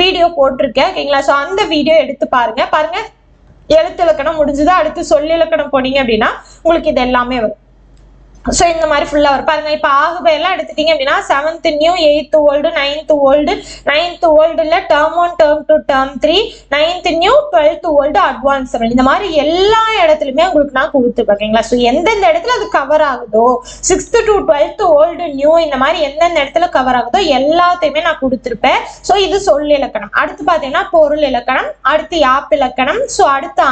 வீடியோ போட்டிருக்கேன். ஓகேங்களா? ஸோ அந்த வீடியோ எடுத்து பாருங்க. எழுத்து இலக்கணம் முடிஞ்சது, அடுத்து சொல்லி இலக்கணம் போனீங்க அப்படின்னா உங்களுக்கு இது எல்லாமே வரும். ஸோ இந்த மாதிரி ஃபுல்லா வரும் பாருங்க. இப்போ ஆகுபெயர்லாம் எடுத்துட்டீங்க அப்படின்னா 7th new, 8th old, 9th old, 9th ஓல்டுல term 1, term 2, term 3, 9th new, 12th old, advance Tamil, இந்த மாதிரி எல்லா இடத்துலயுமே உங்களுக்கு நான் கொடுத்துருப்பேன். ஓகேங்களா? ஸோ எந்தெந்த இடத்துல அது கவர் ஆகுதோ 6th to 12th old new இந்த மாதிரி எந்தெந்த இடத்துல கவர் ஆகுதோ எல்லாத்தையுமே நான் கொடுத்துருப்பேன். ஸோ இது சொல் இலக்கணம். அடுத்து பாத்தீங்கன்னா பொருள் இலக்கணம், அடுத்து யாப்பு இலக்கணம், ஸோ அடுத்து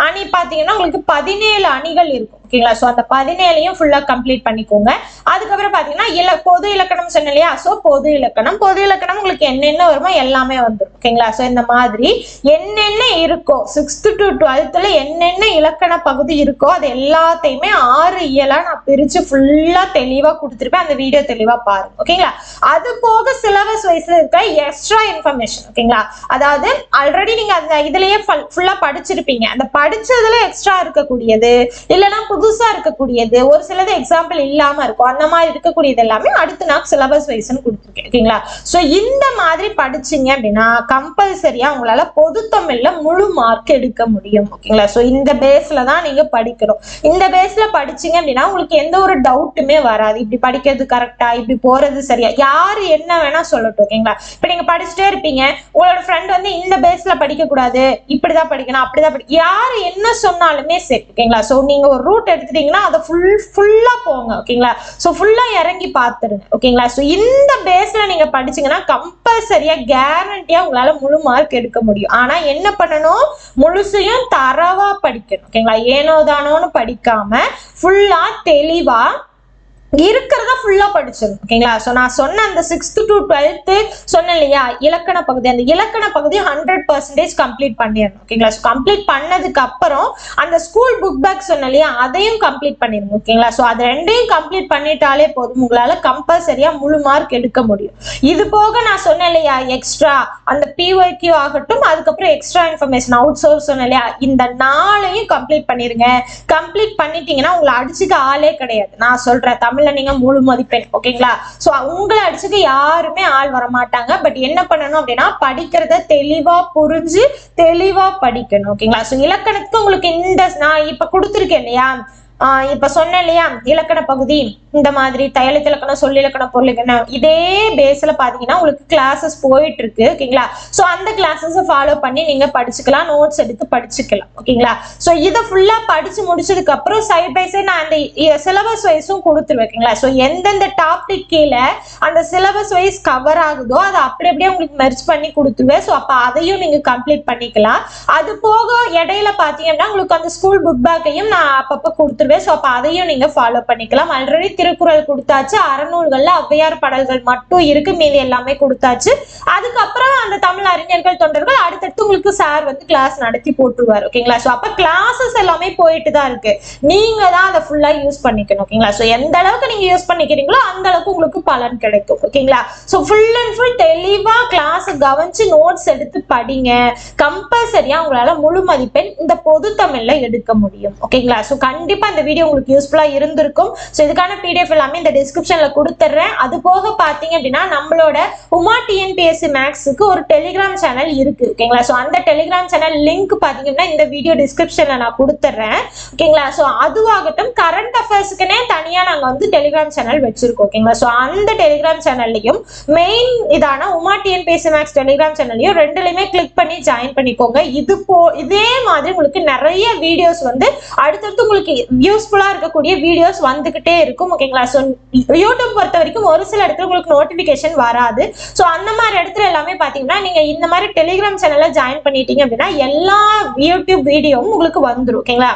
அணி பாத்தீங்கன்னா உங்களுக்கு 17 அணிகள் இருக்கும். ஓகேங்களா? ஸோ அந்த 17ஐயும் ஃபுல்லா கம்ப்ளீட் பண்ணிக்கோங்க. அதுக்கப்புறம் பாத்தீங்கன்னா பொது இலக்கணம் சொன்னேன் இல்லையா? ஸோ பொது இலக்கணம் உங்களுக்கு என்னென்ன வருமோ எல்லாமே வந்துடும். ஓகேங்களா? ஸோ இந்த மாதிரி என்னென்ன இருக்கோ 6th to 12th என்னென்ன இலக்கண பகுதி இருக்கோ அது எல்லாத்தையுமே 6 இயலா நான் பிரிச்சு ஃபுல்லா தெளிவா கொடுத்துருப்பேன். அந்த வீடியோ தெளிவா பாருங்க. ஓகேங்களா? அது போக சிலபஸ் வைஸ்ல இருக்க எக்ஸ்ட்ரா இன்ஃபர்மேஷன். ஓகேங்களா? அதாவது ஆல்ரெடி நீங்க அந்த இதுலயே ஃபுல்லா படிச்சிருப்பீங்க. அந்த படிச்சதுல எக்ஸ்ட்ரா இருக்கக்கூடியது இல்லைன்னா புதுசா இருக்கக்கூடியது, ஒரு சிலது எக்ஸாம்பிள் இல்லாம இருக்கும், அந்த மாதிரி இருக்கக்கூடியது எல்லாமே அடுத்து நான் சிலபஸ் வைஸ்ன்னு கொடுத்துருக்கேன். ஓகேங்களா? ஸோ இந்த மாதிரி படிச்சீங்க அப்படின்னா கம்பல்சரியா உங்களால பொது தமிழ்ல முழு மார்க் எடுக்க முடியும். ஓகேங்களா? ஸோ இந்த பேஸ்ல தான் நீங்க படிக்கணும். இந்த பேஸ்ல படிச்சீங்க அப்படின்னா உங்களுக்கு எந்த ஒரு டவுட்டுமே வராது. இப்படி படிக்கிறது கரெக்டா, இப்படி போறது சரியா, யாரு என்ன வேணா சொல்லட்டும். ஓகேங்களா? இப்ப நீங்க படிச்சுட்டே இருப்பீங்க, உங்களோட ஃப்ரெண்ட் வந்து இந்த பேஸ்ல படிக்க கூடாது, இப்படிதான் படிக்கணும், அப்படிதான் யாரு என்ன சொன்னாலுமே சரி. ஓகேங்களா? ஸோ நீங்க ஒரு ரூட் எடுத்துட்டீங்கன்னா அதை ஃபுல்லா போங்க. ஓகேங்களா? சோ ஃபுல்லா இறங்கி பாத்துருங்க. ஓகேங்களா? சோ இந்த பேஸ்ல நீங்க படிச்சீங்கன்னா கம்பல்சரியா கேரண்டியா உங்களால முழு மார்க் எடுக்க முடியும். ஆனா என்ன பண்ணணும், முழுசையும் தரவா படிக்கணும். ஓகேங்களா? ஏனோ தானோன்னு படிக்காம ஃபுல்லா தெளிவா இருக்கிறத ஃபுல்லா படிச்சிடணும். ஓகேங்களா? சோ நான் சொன்ன அந்த 6th to 12th சொன்னேன் இல்லையா இலக்கண பகுதி, அந்த இலக்கண பகுதி 100% கம்ப்ளீட் பண்ணிடணும். ஓகேங்களா? சோ கம்ப்ளீட் பண்ணதுக்கு அப்புறம் அந்த ஸ்கூல் புக் பேக் சொன்னேன் இல்லையா அதையும் கம்ப்ளீட் பண்ணிருங்க. ஓகேங்களா? சோ அது ரெண்டையும் கம்ப்ளீட் பண்ணிட்டாலே போதும், உங்களால கம்பல்சரியா முழு மார்க் எடுக்க முடியும். இது போக நான் சொன்னேன் இல்லையா எக்ஸ்ட்ரா அந்த PYQ ஆகட்டும், அதுக்கப்புறம் எக்ஸ்ட்ரா இன்ஃபர்மேஷன் அவுட் சோர்ஸ் சொன்னேன் இல்லையா, இந்த 4ஐயும் கம்ப்ளீட் பண்ணிருங்க. கம்ப்ளீட் பண்ணிட்டீங்கன்னா உங்களை அடிச்சுக்க ஆளே கிடையாது. நான் சொல்றேன் தமிழ்ல நீங்க முழு மதிப்பெண். ஓகேங்களா? சோ உங்களை அடிச்சுக்க யாருமே ஆள் வர மாட்டாங்க. பட் என்ன பண்ணணும் அப்படின்னா படிக்கிறத தெளிவா புரிஞ்சு தெளிவா படிக்கணும். ஓகேங்களா? சோ இலக்கணத்துக்கு உங்களுக்கு இந்த நான் இப்ப கொடுத்துருக்கேன் இல்லையா, இப்ப சொன்னேன் இல்லையா இலக்கண பகுதி இந்த மாதிரி எழுத்து இலக்கணம், சொல்லி இலக்கணம், பொருள் இலக்கணம், இதே பேஸ்ல பாத்தீங்கன்னா உங்களுக்கு கிளாஸஸ் போயிட்டு இருக்கு. ஓகேங்களா? சோ அந்த கிளாஸஸ் ஃபாலோ பண்ணி நீங்க படிச்சுக்கலாம், நோட்ஸ் எடுத்து படிச்சுக்கலாம். ஓகேங்களா? சோ இதை ஃபுல்லா படிச்சு முடிச்சதுக்கு அப்புறம் சைட் பை சைட் நான் அந்த சிலபஸ் வைஸும் கொடுத்துருவேன். ஓகேங்களா? சோ எந்தெந்த டாபிக் கீழே அந்த சிலபஸ் வைஸ் கவர் ஆகுதோ அதை அப்படியே உங்களுக்கு மெர்ஜ் பண்ணி கொடுத்துருவேன். சோ அப்ப அதையும் நீங்க கம்ப்ளீட் பண்ணிக்கலாம். அது போக இடையில பாத்தீங்கன்னா உங்களுக்கு அந்த ஸ்கூல் புக் பேக்கையும் நான் அப்பப்ப கொடுத்துருவேன். சோ அப்ப அதையும் நீங்க ஃபாலோ பண்ணிக்கலாம். ஆல்ரெடி திருக்குறள் கொடுத்தாச்சு, அறநூல்கள்ல ஔவையார் பாடல்கள் மட்டும் இருக்கு, மீதி எல்லாமே கொடுத்தாச்சு. அதுக்கப்புறம் அந்த தமிழ் அறிஞர்கள் தொண்டர்கள் அடுத்தடுத்து உங்களுக்கு சார் வந்து கிளாஸ் நடத்தி போட்டுருவாரு. ஓகேங்களா? சோ அப்ப கிளாஸஸ் எல்லாமே போயிட்டு தான் இருக்கு, நீங்க தான் அதை ஃபுல்லா யூஸ் பண்ணிக்கணும். ஓகேங்களா? சோ எந்த அளவுக்கு நீங்க யூஸ் பண்ணிக்கிறீங்களோ அந்த அளவுக்கு உங்களுக்கு பலன் கிடைக்கும். ஓகேங்களா? சோ ஃபுல் அண்ட் ஃபுல் தெளிவா கிளாஸ் கவனிச்சு நோட்ஸ் எடுத்து படிங்க. கம்பல்சரியா உங்களால முழு மதிப்பெண் இந்த பொது தமிழ்ல எடுக்க முடியும். ஓகேங்களா? சோ கண்டிப்பா இந்த வீடியோ உங்களுக்கு யூஸ்ஃபுல்லா இருந்திருக்கும். சோ இதுக்கான PDF எல்லாமே இந்த டிஸ்கிரிப்ஷன்ல கொடுத்துறேன். அது போக பாத்தீங்க அப்படின்னா நம்மளோட உமா TNPSC மேக்ஸுக்கு ஒரு டெலிகிராம் சேனல் இருக்கு. ஓகேங்களா? சோ அந்த டெலிகிராம் சேனல் லிங்க் பாத்தீங்கன்னா இந்த வீடியோ டிஸ்கிரிப்ஷன்ல நான் கொடுத்துறேன். ஓகேங்களா? சோ அதுவாகட்டும் கரண்ட் அஃபேர்ஸ்க்குனே தனியா நாங்க வந்து டெலிகிராம் சேனல் வச்சிருக்கோம். ஓகேங்களா? சோ அந்த டெலிகிராம் சேனல்லையும் மெயின் இதான உமா TNPSC மேக்ஸ் டெலிகிராம் சேனல்லையும் ரெண்டுலயுமே கிளிக் பண்ணி ஜாயின் பண்ணிக்கோங்க. இதே மாதிரி உங்களுக்கு நிறைய வீடியோஸ் வந்து அடுத்தடுத்து உங்களுக்கு யூஸ்ஃபுல்லா இருக்கக்கூடிய வீடியோஸ் வந்துகிட்டே இருக்கும். ஓகேங்களா? சோ யூடியூப் பொறுத்த வரைக்கும் ஒரு சில இடத்துல உங்களுக்கு நோட்டிபிகேஷன் வராது. சோ அந்த மாதிரி இடத்துல எல்லாமே பாத்தீங்கன்னா நீங்க இந்த மாதிரி டெலிகிராம் சேனல்ல ஜாயின் பண்ணிட்டீங்க அப்படின்னா எல்லா யூடியூப் வீடியோவும் உங்களுக்கு வந்துடும். ஓகேங்களா?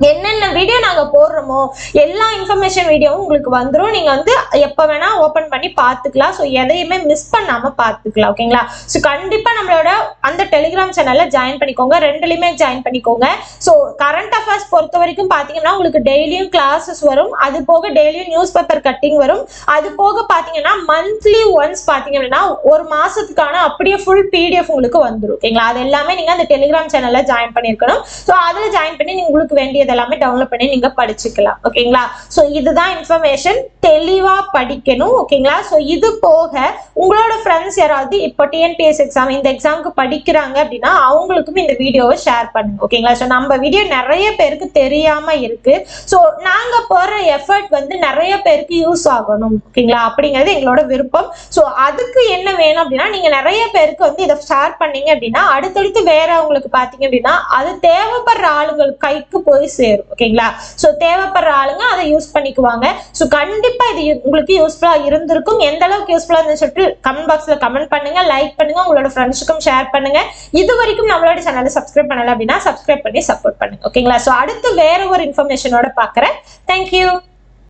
என்னென்ன வீடியோ நாங்க போடுறோமோ எல்லா இன்ஃபர்மேஷன் வீடியோவும் உங்களுக்கு வந்துடும். நீங்க வந்து எப்ப வேணா ஓபன் பண்ணி பாத்துக்கலாம். ஸோ எதையுமே மிஸ் பண்ணாம பாத்துக்கலாம். ஓகேங்களா? ஸோ கண்டிப்பா நம்மளோட அந்த டெலிகிராம் சேனல்ல ஜாயின் பண்ணிக்கோங்க. ரெண்டுலயுமே ஜாயின் பண்ணிக்கோங்க. ஸோ கரண்ட் அஃபேர்ஸ் பொறுத்த வரைக்கும் பாத்தீங்கன்னா உங்களுக்கு டெய்லியும் கிளாஸஸ் வரும். அது போக டெய்லியும் நியூஸ் பேப்பர் கட்டிங் வரும். அது போக பாத்தீங்கன்னா மந்த்லி ஒன்ஸ் பாத்தீங்க அப்படின்னா ஒரு மாசத்துக்கான அப்படியே ஃபுல் பிடிஎஃப் உங்களுக்கு வந்துடும். ஓகேங்களா? அது எல்லாமே நீங்க அந்த டெலிகிராம் சேனல்ல ஜாயின் பண்ணிருக்கணும். ஸோ அதுல ஜாயின் பண்ணி நீங்க உங்களுக்கு வேண்டியது எல்லாமே டவுன்லோட் பண்ணி நீங்க படிச்சுக்கலாம். ஓகேங்களா? சோ இதுதான் இன்ஃபர்மேஷன். தெளிவா படிக்கணும். ஓகேங்களா? சோ இது போக உங்களோட ஃப்ரெண்ட்ஸ் யாராவது இப்போ டிஎன்பிஎஸ் எக்ஸாம் இந்த எக்ஸாமுக்கு படிக்கிறாங்க அப்படின்னா அவங்களுக்கும் இந்த வீடியோவை ஷேர் பண்ணுங்க. ஓகேங்களா? சோ நம்ம வீடியோ நிறைய பேருக்கு தெரியாம இருக்கு. சோ நாங்க போற எஃபர்ட் வந்து நிறைய பேருக்கு யூஸ் ஆகணும். ஓகேங்களா? அப்படிங்கிறது எங்களோட விருப்பம். சோ அதுக்கு என்ன வேணும் அப்படின்னா நீங்க நிறைய பேருக்கு வந்து இதை ஷேர் பண்ணீங்க அப்படின்னா அடுத்தடுத்து வேற உங்களுக்கு பாத்தீங்க அப்படின்னா அது தேவைப்படுற ஆளுங்களுக்கு கைக்கு போய் சேரும். ஓகேங்களா? சோ தேவைப்படுற ஆளுங்க அதை யூஸ் பண்ணிக்குவாங்க. சோ கண்டிப்பா இது உங்களுக்கு யூஸ்ஃபுல்லா இருந்திருக்கும். எந்த அளவுக்கு யூஸ்ஃபுல்லா இருந்துச்சு சொல்லிட்டு கமெண்ட் பாக்ஸ்ல கமெண்ட் பண்ணுங்க, லைக் பண்ணுங்க, உங்களோட ஃப்ரெண்ட்ஸுக்கும் ஷேர் பண்ணுங்க. இது வரைக்கும் நம்மளோட சேனலை சப்ஸ்கிரைப் பண்ணல அப்படின்னா சப்ஸ்கிரைப் பண்ணி சப்போர்ட் பண்ணுங்க. ஓகேங்களா? சோ அடுத்து வேற ஒரு இன்ஃபர்மேஷனோட பாக்குறேன். தேங்க்யூ.